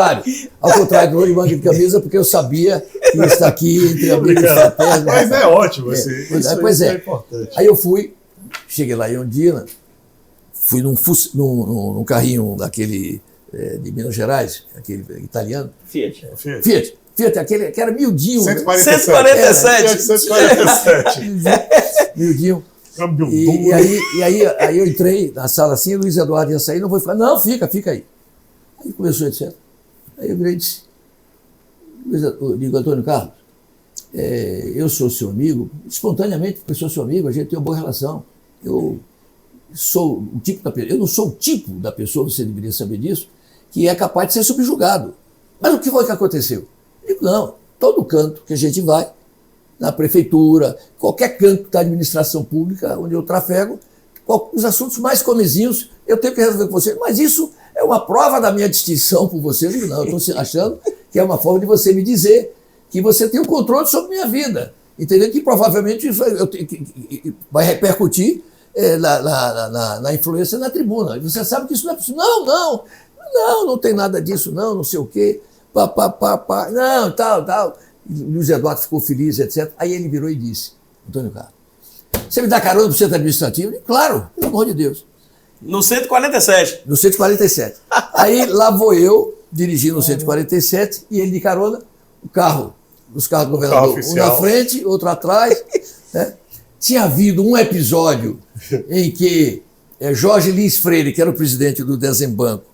Ao contrário, não de manga de camisa, porque eu sabia que isso está aqui entre amigos fraternos. Mas é ótimo, isso é importante. Aí eu fui, cheguei lá em Ondina, fui num carrinho daquele de Minas Gerais, aquele italiano. Fiat, aquele que era miudinho. 147. Miudinho. Câmbio E aí eu entrei na sala assim, o Luiz Eduardo ia sair, não vou ficar. Não, fica aí. Aí começou, etc. Aí eu virei e disse, eu digo, Antônio Carlos, eu sou seu amigo, espontaneamente, porque eu sou seu amigo, a gente tem uma boa relação. Eu sou o tipo da pessoa, eu não sou o tipo da pessoa, você deveria saber disso, que é capaz de ser subjugado. Mas o que foi que aconteceu? Eu digo, não, todo canto que a gente vai, na prefeitura, qualquer canto da administração pública onde eu trafego, os assuntos mais comezinhos eu tenho que resolver com vocês, mas isso é uma prova da minha distinção por vocês. Eu digo, não, eu estou achando que é uma forma de você me dizer que você tem o controle sobre a minha vida, entendeu? Que provavelmente isso vai repercutir na influência na tribuna. E você sabe que isso não é possível. Não tem nada disso, não sei o quê, não, tal. E o Luiz Eduardo ficou feliz, etc. Aí ele virou e disse, Antônio Carlos, você me dá carona para o centro administrativo? Eu disse, claro, pelo amor de Deus. No 147. No 147. Aí lá vou eu, dirigindo no 147, e ele de carona, os carros do governador, um na frente, outro atrás. Né? Tinha havido um episódio em que Jorge Lins Freire, que era o presidente do Desembanco,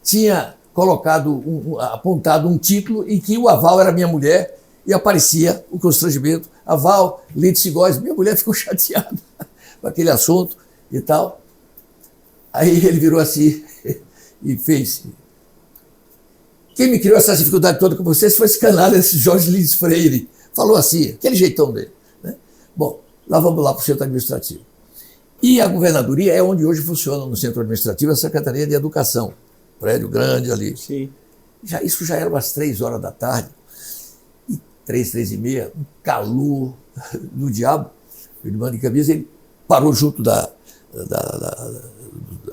tinha apontado um título em que o aval era minha mulher e aparecia o constrangimento. Aval, Lídice Góes, minha mulher ficou chateada com aquele assunto e tal. Aí ele virou assim e fez. Quem me criou essa dificuldade toda com vocês foi esse canalha, esse Jorge Lins Freire. Falou assim, aquele jeitão dele. Né? Bom, lá vamos lá para o centro administrativo. E a governadoria é onde hoje funciona no centro administrativo a Secretaria de Educação. Prédio grande ali. Sim. Isso já era umas 3 horas da tarde. E 3h30, um calor do diabo. Ele manda em camisa, ele parou junto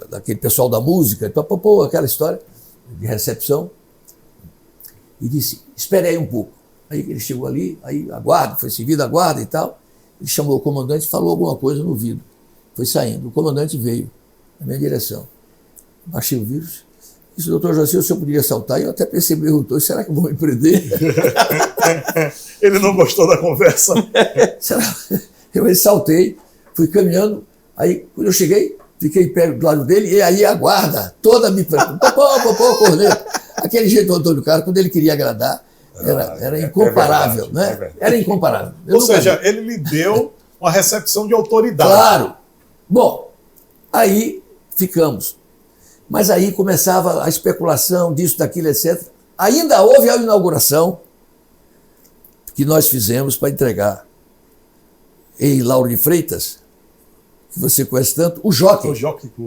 daquele pessoal da música, aquela história de recepção, e disse, espere aí um pouco. Aí ele chegou ali, aí aguarda, foi servido a guarda e tal. Ele chamou o comandante e falou alguma coisa no vidro. Foi saindo. O comandante veio na minha direção. Baixei o vidro. Disse, doutor José, o senhor poderia saltar? E eu até percebi, será que vão me prender? Ele não gostou da conversa. Eu saltei, fui caminhando, aí quando eu cheguei, fiquei perto do lado dele, e aí a guarda toda me perguntou, corneta. Aquele jeito do Antônio Carlos, quando ele queria agradar, era incomparável, né? Era incomparável. Ou seja, ele lhe deu uma recepção de autoridade. Claro. Bom, aí ficamos. Mas aí começava a especulação disso, daquilo, etc. Ainda houve a inauguração que nós fizemos para entregar em Lauro de Freitas, que você conhece tanto, o Jockey,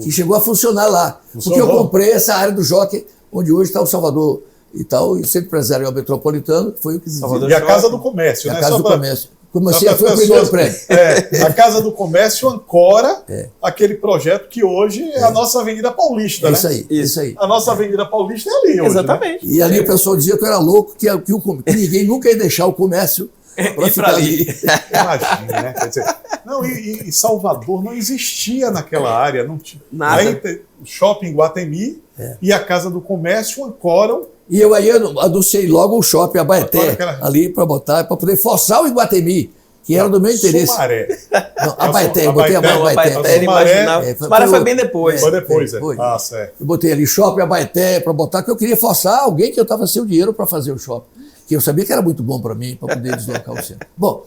que chegou a funcionar lá. Porque eu comprei essa área do Jockey, onde hoje está o Salvador e tal, e o Centro Empresarial Metropolitano, que foi o que dizia. E a Casa do Comércio, né? A Casa do Comércio. Comecei a foi o primeiro prédio. A Casa do Comércio ancora aquele projeto que hoje é a nossa Avenida Paulista, né? Isso aí. A nossa Avenida Paulista é ali hoje. Exatamente. Né? E ali o pessoal dizia que eu era louco, que ninguém nunca ia deixar o comércio para ficar ali. Imagina, né? Quer dizer, não, e Salvador não existia naquela área, não tinha. Nada. Aí o Shopping Guatemi e a Casa do Comércio ancoram. E eu aí anunciei logo o Shopping Abaeté ali para botar, para poder forçar o Iguatemi, que era do meu interesse. Sumaré. Não, Abaeté, eu botei Abaeté. Ele imaginava. Sumaré foi bem depois. Foi depois, Foi. Ah, certo. Eu botei ali Shopping Abaeté para botar, que eu queria forçar alguém que eu estava sem o dinheiro para fazer o shopping. Que eu sabia que era muito bom para mim, para poder deslocar o centro. Bom,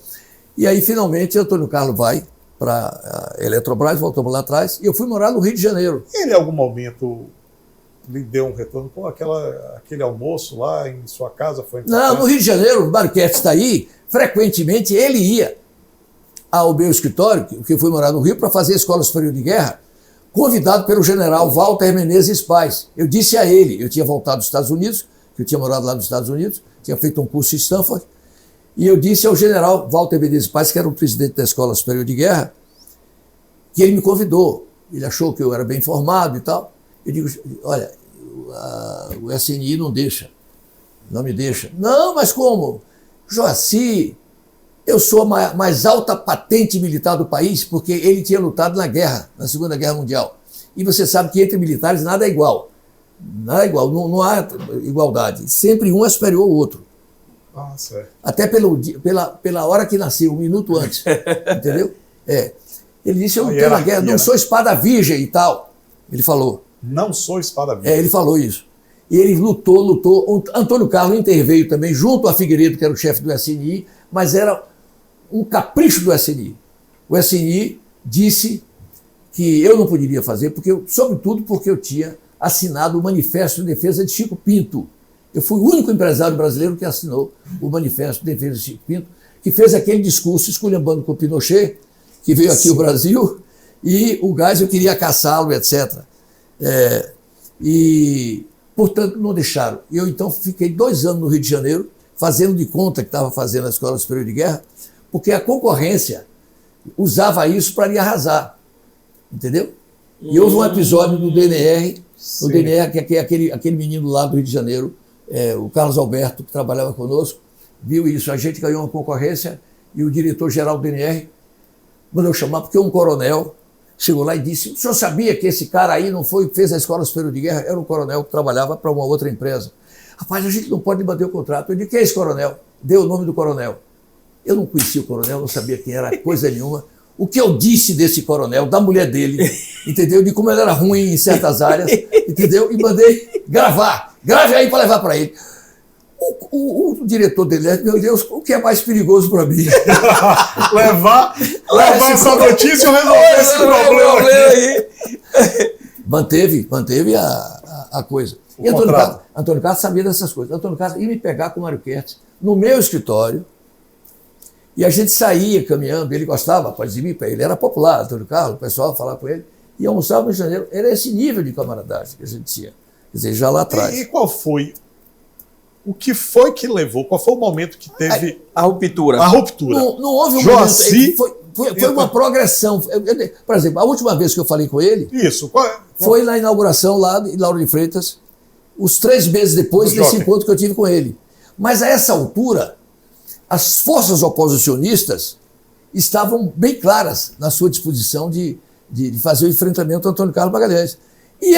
e aí finalmente Antônio Carlos vai para a Eletrobras, voltamos lá atrás, e eu fui morar no Rio de Janeiro. Ele, em algum momento, lhe deu um retorno? Pô, aquele almoço lá em sua casa foi importante? Não, no Rio de Janeiro, o Marquete está aí, frequentemente ele ia ao meu escritório, que eu fui morar no Rio, para fazer a Escola Superior de Guerra, convidado pelo general Walter Menezes Paz. Eu disse a ele, eu tinha voltado dos Estados Unidos, que eu tinha morado lá nos Estados Unidos, tinha feito um curso em Stanford, e eu disse ao general Walter Menezes Paz, que era o presidente da Escola Superior de Guerra, que ele me convidou. Ele achou que eu era bem formado e tal. Eu digo, olha, o SNI não me deixa. Não, mas como? Joaci, eu sou a mais alta patente militar do país, porque ele tinha lutado na guerra, na Segunda Guerra Mundial. E você sabe que entre militares nada é igual. Nada é igual, não há igualdade. Sempre um é superior ao outro. Ah, certo. Até pela hora que nasceu, um minuto antes. Entendeu? Ele disse, eu não tenho na guerra, não sou espada virgem e tal. Ele falou. Não sou espada virgem. Ele falou isso. E ele lutou. O Antônio Carlos interveio também, junto a Figueiredo, que era o chefe do SNI, mas era um capricho do SNI. O SNI disse que eu não poderia fazer, sobretudo porque eu tinha assinado o Manifesto de Defesa de Chico Pinto. Eu fui o único empresário brasileiro que assinou o Manifesto de Defesa de Chico Pinto, que fez aquele discurso esculhambando com o Pinochet, que veio aqui ao Brasil, e o Geisel queria caçá-lo, etc. Portanto, não deixaram. Eu, então, fiquei 2 anos no Rio de Janeiro, fazendo de conta que estava fazendo a Escola Superior de Guerra, porque a concorrência usava isso para lhe arrasar. Entendeu? E houve um episódio no DNR, que é aquele menino lá do Rio de Janeiro, o Carlos Alberto, que trabalhava conosco, viu isso. A gente ganhou uma concorrência e o diretor-geral do DNR mandou chamar, porque um coronel chegou lá e disse, o senhor sabia que esse cara aí não foi, fez a Escola Superior de Guerra? Era um coronel que trabalhava para uma outra empresa. Rapaz, a gente não pode manter o contrato. Eu disse, quem é esse coronel? Deu o nome do coronel. Eu não conhecia o coronel, não sabia quem era, coisa nenhuma. O que eu disse desse coronel, da mulher dele, entendeu? De como ele era ruim em certas áreas, entendeu? E mandei gravar. Grave aí para levar para ele. O diretor dele, meu Deus, o que é mais perigoso para mim? levar essa notícia e resolver esse problema aí. Manteve a coisa. E Antônio Carlos sabia dessas coisas. Antônio Carlos ia me pegar com o Mário Kertz no meu escritório, e a gente saía caminhando, ele gostava, pode ir para ele, era popular, Antônio Carlos, o pessoal falava com ele, e almoçava no Rio de Janeiro. Era esse nível de camaradagem que a gente tinha, quer dizer, já lá atrás. E qual foi? O que foi que levou? Qual foi o momento que teve a ruptura? A ruptura. Não houve um Joaci, momento. Foi uma progressão. Por exemplo, a última vez que eu falei com ele foi na inauguração lá em Lauro de Freitas, os 3 meses depois desse encontro que eu tive com ele. Mas a essa altura, as forças oposicionistas estavam bem claras na sua disposição de fazer o enfrentamento ao Antônio Carlos Magalhães. E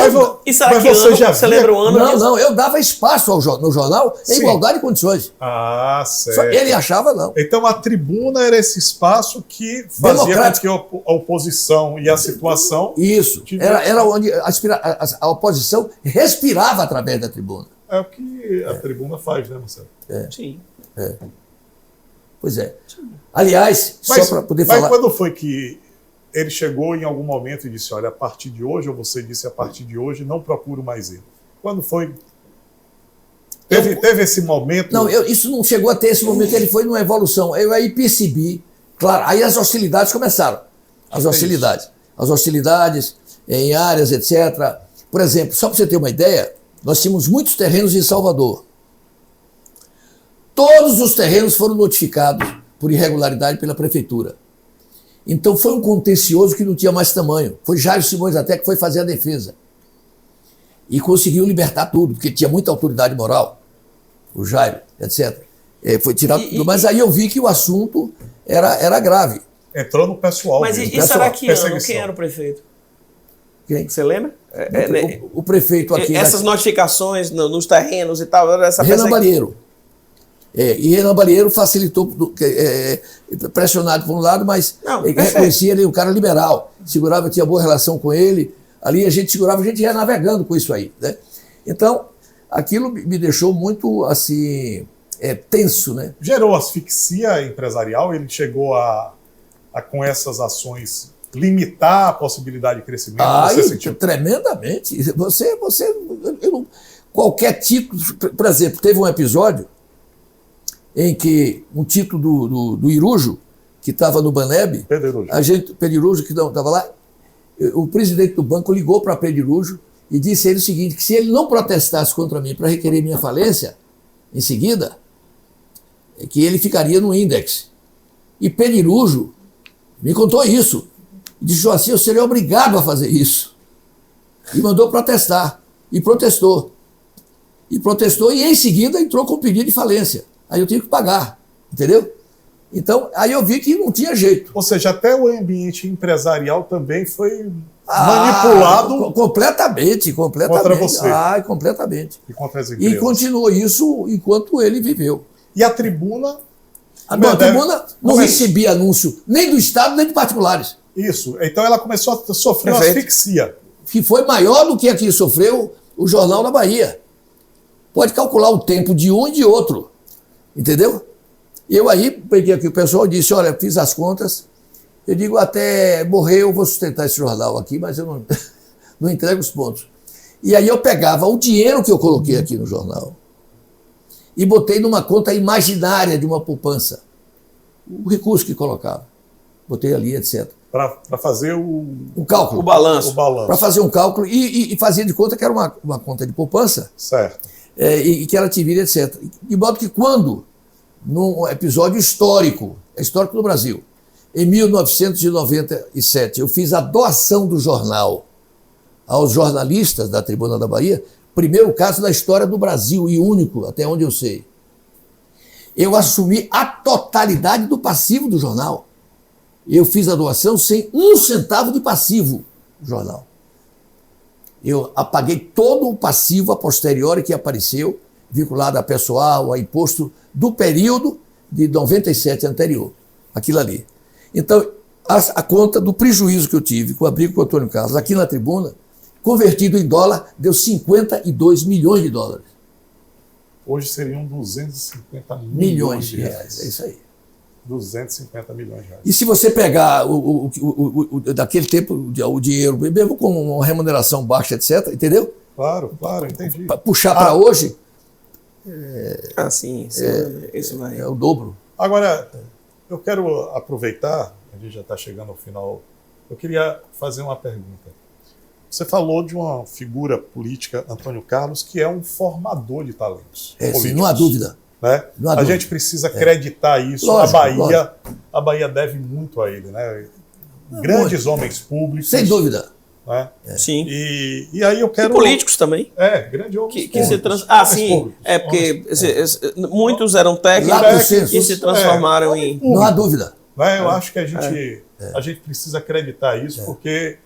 será que você lembra o ano? Não, eu dava espaço no jornal em igualdade de condições. Ah, certo. Só ele achava não. Então a tribuna era esse espaço que fazia com que a oposição e a situação... Isso, era onde a oposição respirava através da tribuna. É o que a tribuna faz, né, Marcelo? Sim. Pois é. Aliás, só para poder falar... Mas quando foi que ele chegou em algum momento e disse, olha, a partir de hoje, ou você disse, a partir de hoje, não procuro mais ele? Quando foi? Teve esse momento? Não, isso não chegou a ter esse momento, ele foi numa evolução. Eu aí percebi, claro, aí as hostilidades começaram. As hostilidades em áreas, etc. Por exemplo, só para você ter uma ideia, nós tínhamos muitos terrenos em Salvador. Todos os terrenos foram notificados por irregularidade pela prefeitura. Então foi um contencioso que não tinha mais tamanho. Foi Jairo Simões até que foi fazer a defesa. E conseguiu libertar tudo, porque tinha muita autoridade moral, o Jairo, etc. Foi tirado tudo. Mas aí eu vi que o assunto era grave. Entrou no pessoal. Mas e será que quem era o prefeito? Quem? Você lembra? O prefeito aqui... Essas notificações nos terrenos e tal... Renan Balheiro. E Renan Balheiro facilitou, pressionado por um lado, mas reconhecia ele um cara liberal, segurava, tinha boa relação com ele, ali a gente segurava, a gente ia navegando com isso aí, né? Então, aquilo me deixou muito, assim, tenso, né? Gerou asfixia empresarial? Ele chegou a com essas ações, limitar a possibilidade de crescimento? Você sentiu? Tremendamente. Qualquer título, por exemplo, teve um episódio em que um título do Irujo, que estava no Baneb, Pedro Irujo, que estava lá, o presidente do banco ligou para Pedro Irujo e disse a ele o seguinte, que se ele não protestasse contra mim para requerer minha falência, em seguida, que ele ficaria no índex. E Pedro Irujo me contou isso. E disse, Joaci, eu seria obrigado a fazer isso. E mandou protestar. E protestou. E em seguida entrou com pedido de falência. Aí eu tive que pagar, entendeu? Então, aí eu vi que não tinha jeito. Ou seja, até o ambiente empresarial também foi manipulado... Completamente. Contra você. Completamente. E contra as empresas. E continuou isso enquanto ele viveu. E a tribuna... A tribuna não recebia anúncio nem do Estado, nem de particulares. Isso. Então ela começou a sofrer uma asfixia. Que foi maior do que a que sofreu o Jornal da Bahia. Pode calcular o tempo de um e de outro. Entendeu? Eu aí peguei aqui, o pessoal disse, olha, fiz as contas, eu digo, até morrer eu vou sustentar esse jornal aqui, mas eu não entrego os pontos. E aí eu pegava o dinheiro que eu coloquei aqui no jornal e botei numa conta imaginária de uma poupança. O recurso que colocava. Botei ali, etc. Para fazer o cálculo. O balanço. Para fazer um cálculo e fazia de conta que era uma conta de poupança. Certo. E que ela te vira, etc. De modo que quando, num episódio histórico do Brasil, em 1997, eu fiz a doação do jornal aos jornalistas da Tribuna da Bahia, primeiro caso da história do Brasil e único, até onde eu sei. Eu assumi a totalidade do passivo do jornal. Eu fiz a doação sem um centavo de passivo do jornal. Eu apaguei todo o passivo a posteriori que apareceu, vinculado a pessoal, a imposto do período de 97 anterior. Aquilo ali. Então, a conta do prejuízo que eu tive com a briga com o Antônio Carlos aqui na tribuna, convertido em dólar, deu 52 milhões de dólares. Hoje seriam 250 milhões de reais. É isso aí. 250 milhões de reais. E se você pegar daquele tempo o dinheiro, mesmo com uma remuneração baixa, etc., entendeu? Claro, entendi. Puxar para hoje. Sim, isso vai. É o dobro. Agora, eu quero aproveitar, a gente já está chegando ao final, eu queria fazer uma pergunta. Você falou de uma figura política, Antônio Carlos, que é um formador de talentos. Sim, não há dúvida. Né? Não há a dúvida. gente precisa acreditar isso. Lógico, a Bahia deve muito a ele, né? Grandes homens públicos. Sem dúvida. Né? Sim. E aí eu quero. E políticos também. Grandes homens que se sim. Porque muitos eram técnicos e se transformaram em. Não há dúvida. Né? Eu acho que a gente precisa acreditar isso, porque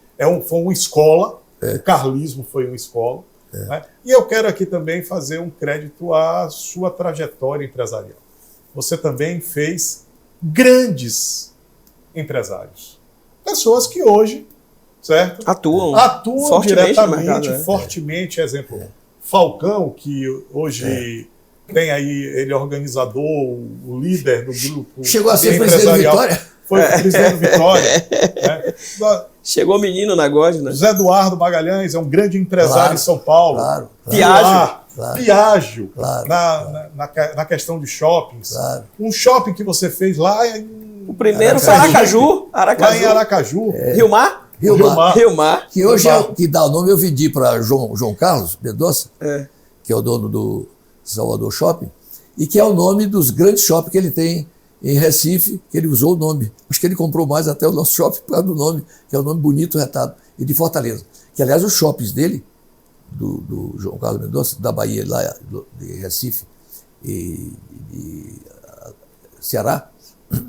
foi uma escola, o carlismo foi uma escola. Né? E eu quero aqui também fazer um crédito à sua trajetória empresarial. Você também fez grandes empresários. Pessoas que hoje, certo? Atuam fortemente diretamente, fortemente. Exemplo, Falcão, que hoje tem aí, ele é organizador, o líder do grupo. Chegou a ser presidente do Vitória? Foi presidente do Vitória. Né? Chegou menino na God, né? José Eduardo Magalhães é um grande empresário em São Paulo. Claro. Piaggio, na questão de shoppings. Claro. Um shopping que você fez lá o primeiro foi Aracaju. Lá em Aracaju. Rio-Mar. Que hoje que dá o nome, eu vendi para João Carlos Mendonça, que é o dono do Salvador Shopping, e que é o nome dos grandes shoppings que ele tem em Recife, que ele usou o nome. Acho que ele comprou mais até o nosso shopping por causa do nome, que é um nome bonito, retado, e de Fortaleza. Que, aliás, os shoppings dele, do João Carlos Mendonça, da Bahia, lá de Recife e Ceará,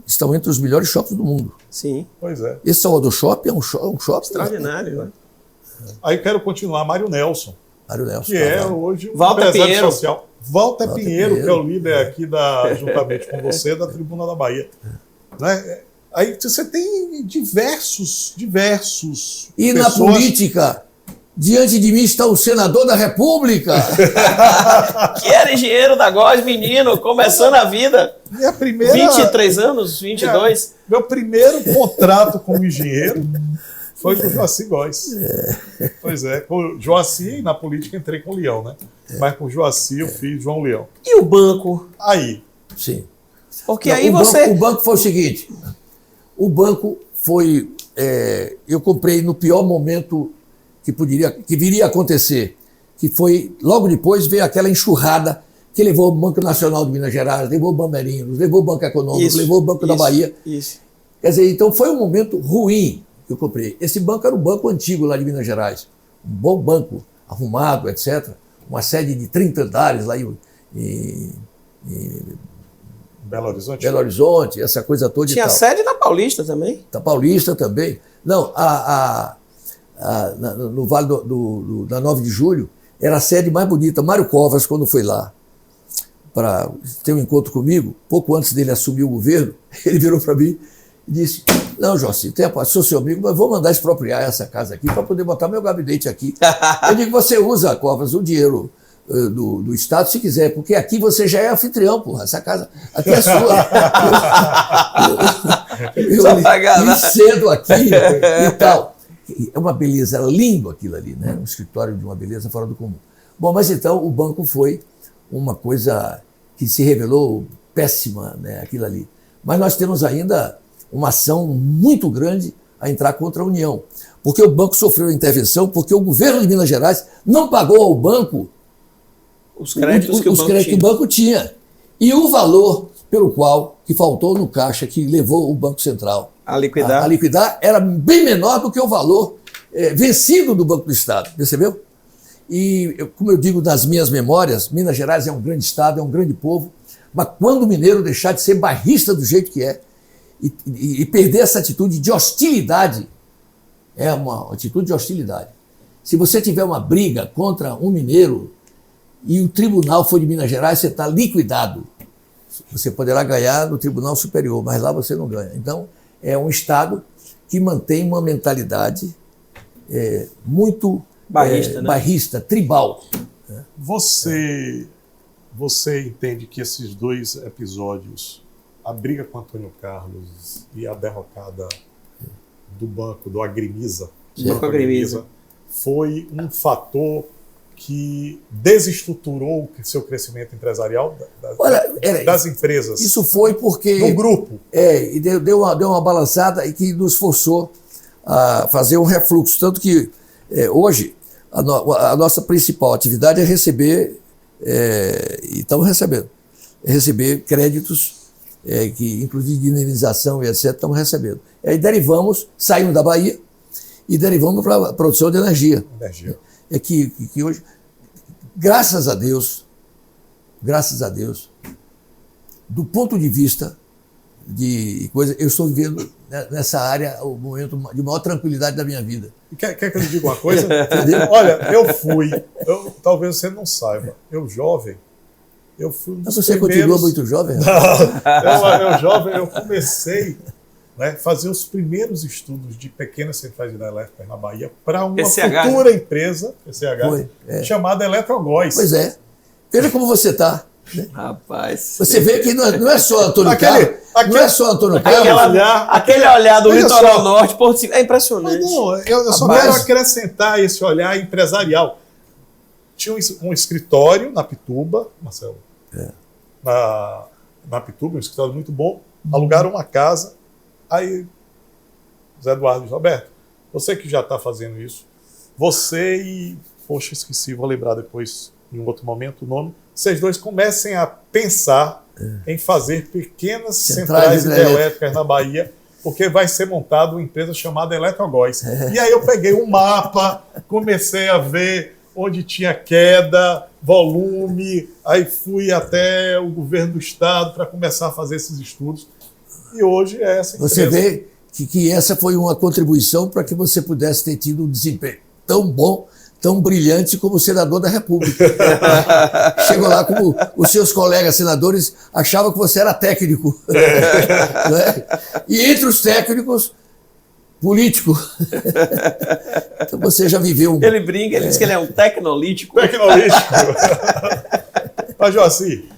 estão entre os melhores shoppings do mundo. Sim. Pois é. Esse Salvador Shopping é um shopping extraordinário, né? Aí quero continuar, Mário Nelson. Que é hoje um Walter empresário Pinheiro. social. Walter Pinheiro, que é o líder aqui, juntamente com você, da Tribuna da Bahia. Né? Aí você tem diversos E pessoas... na política, diante de mim está o senador da República. Que era engenheiro da God, menino, começando a vida. Minha primeira... 23 anos, 22. Meu primeiro contrato como engenheiro foi com o Joaci Góes. Pois é, com o Joaci, na política entrei com o Leão, né? Mas com o Joaci eu fiz João Leão. E o banco? Aí. Sim. Porque aí você... O banco foi o seguinte, o banco foi... eu comprei no pior momento que viria a acontecer, que foi, logo depois veio aquela enxurrada que levou o Banco Nacional de Minas Gerais, levou o Bamerinos, levou o Banco Econômico, levou o Banco da Bahia. Isso. Quer dizer, então foi um momento ruim que eu comprei. Esse banco era um banco antigo lá de Minas Gerais, um bom banco, arrumado, etc. Uma sede de 30 andares lá em Belo Horizonte? Belo Horizonte, essa coisa toda. Tinha sede na Paulista também? Da Paulista também. Não, no Vale da 9 de Julho, era a sede mais bonita. Mário Covas, quando foi lá para ter um encontro comigo, pouco antes dele assumir o governo, ele virou para mim e disse: não, Joci, sou seu amigo, mas vou mandar expropriar essa casa aqui para poder botar meu gabinete aqui. Eu digo: você usa, Covas, o dinheiro do Estado se quiser, porque aqui você já é anfitrião, porra. Essa casa aqui é sua. Eu cedo aqui e tal. É uma beleza, era lindo aquilo ali, né? Um escritório de uma beleza fora do comum. Bom, mas então o banco foi uma coisa que se revelou péssima, né? Aquilo ali. Mas nós temos ainda uma ação muito grande a entrar contra a União, porque o banco sofreu intervenção, porque o governo de Minas Gerais não pagou ao banco os créditos que o banco tinha. E o valor pelo qual, que faltou no caixa, que levou o Banco Central a liquidar, era bem menor do que o valor vencido do Banco do Estado, percebeu? E, como eu digo nas minhas memórias, Minas Gerais é um grande estado, é um grande povo, mas quando o mineiro deixar de ser bairrista do jeito que é, e perder essa atitude de hostilidade, é uma atitude de hostilidade. Se você tiver uma briga contra um mineiro e o tribunal for de Minas Gerais, você está liquidado. Você poderá ganhar no Tribunal Superior, mas lá você não ganha. Então, é um Estado que mantém uma mentalidade muito bairrista, tribal. Você entende que esses dois episódios, a briga com Antônio Carlos e a derrocada do banco, do Agrimiza, foi um fator que desestruturou o seu crescimento empresarial das empresas? Isso foi porque... Do grupo. E deu uma balançada e que nos forçou a fazer um refluxo. Tanto que hoje a nossa principal atividade é receber, e estamos recebendo, receber créditos, que inclusive de indenização e etc. estamos recebendo. E aí saímos da Bahia e derivamos para a produção de energia. É que hoje, graças a Deus, do ponto de vista de coisa, eu estou vivendo nessa área o momento de maior tranquilidade da minha vida. Quer que eu lhe diga uma coisa? Olha, talvez você não saiba, eu jovem, eu fui um dos Você continua muito jovem? Eu comecei fazer os primeiros estudos de pequenas centrais de hidrelétricas na Bahia para uma futura empresa, chamada Eletrogóis. Pois é. Veja como você está. Rapaz. Você vê que não é só Antônio Carlos. Não é só Antônio Carlos. Aquele olhar do litoral norte, Porto Seguro, é impressionante. Mas não, eu só quero acrescentar esse olhar empresarial. Tinha um escritório na Pituba, Marcelo. Na Pituba, um escritório muito bom. Alugaram uma casa. Aí, Zé Eduardo e Roberto, você que já está fazendo isso, poxa, esqueci, vou lembrar depois, em um outro momento, o nome, vocês dois comecem a pensar em fazer pequenas centrais hidrelétricas na Bahia, porque vai ser montada uma empresa chamada Eletrogóis. E aí eu peguei um mapa, comecei a ver onde tinha queda, volume, aí fui até o governo do estado para começar a fazer esses estudos. E hoje é essa empresa. Você vê que essa foi uma contribuição para que você pudesse ter tido um desempenho tão bom, tão brilhante como senador da República. Chegou lá, como os seus colegas senadores achavam que você era técnico. E entre os técnicos, político. Então você já viveu... Ele brinca, ele diz que ele é um tecnolítico. Mas, Joci,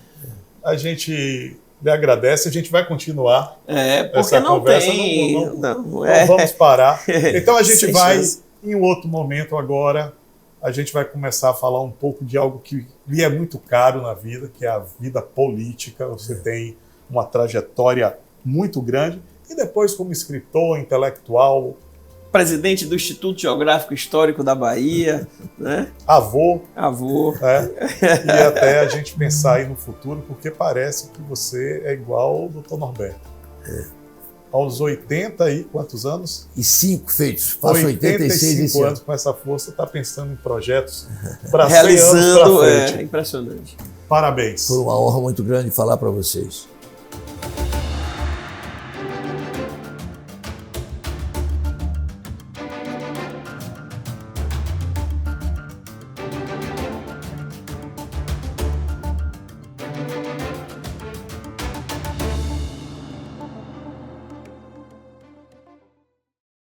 a gente lhe agradece, a gente vai continuar essa conversa. Não vamos parar. Então a gente vai, em um outro momento agora, a gente vai começar a falar um pouco de algo que lhe é muito caro na vida, que é a vida política. Você tem uma trajetória muito grande. E depois, como escritor, intelectual... Presidente do Instituto Geográfico Histórico da Bahia, né? Avô. E até a gente pensar aí no futuro, porque parece que você é igual ao Dr. Norberto. Aos 80 e quantos anos? E 5 feitos. Faço 86 esse anos com essa força, está pensando em projetos para 100 anos para frente. Impressionante. Parabéns. Foi uma honra muito grande falar para vocês.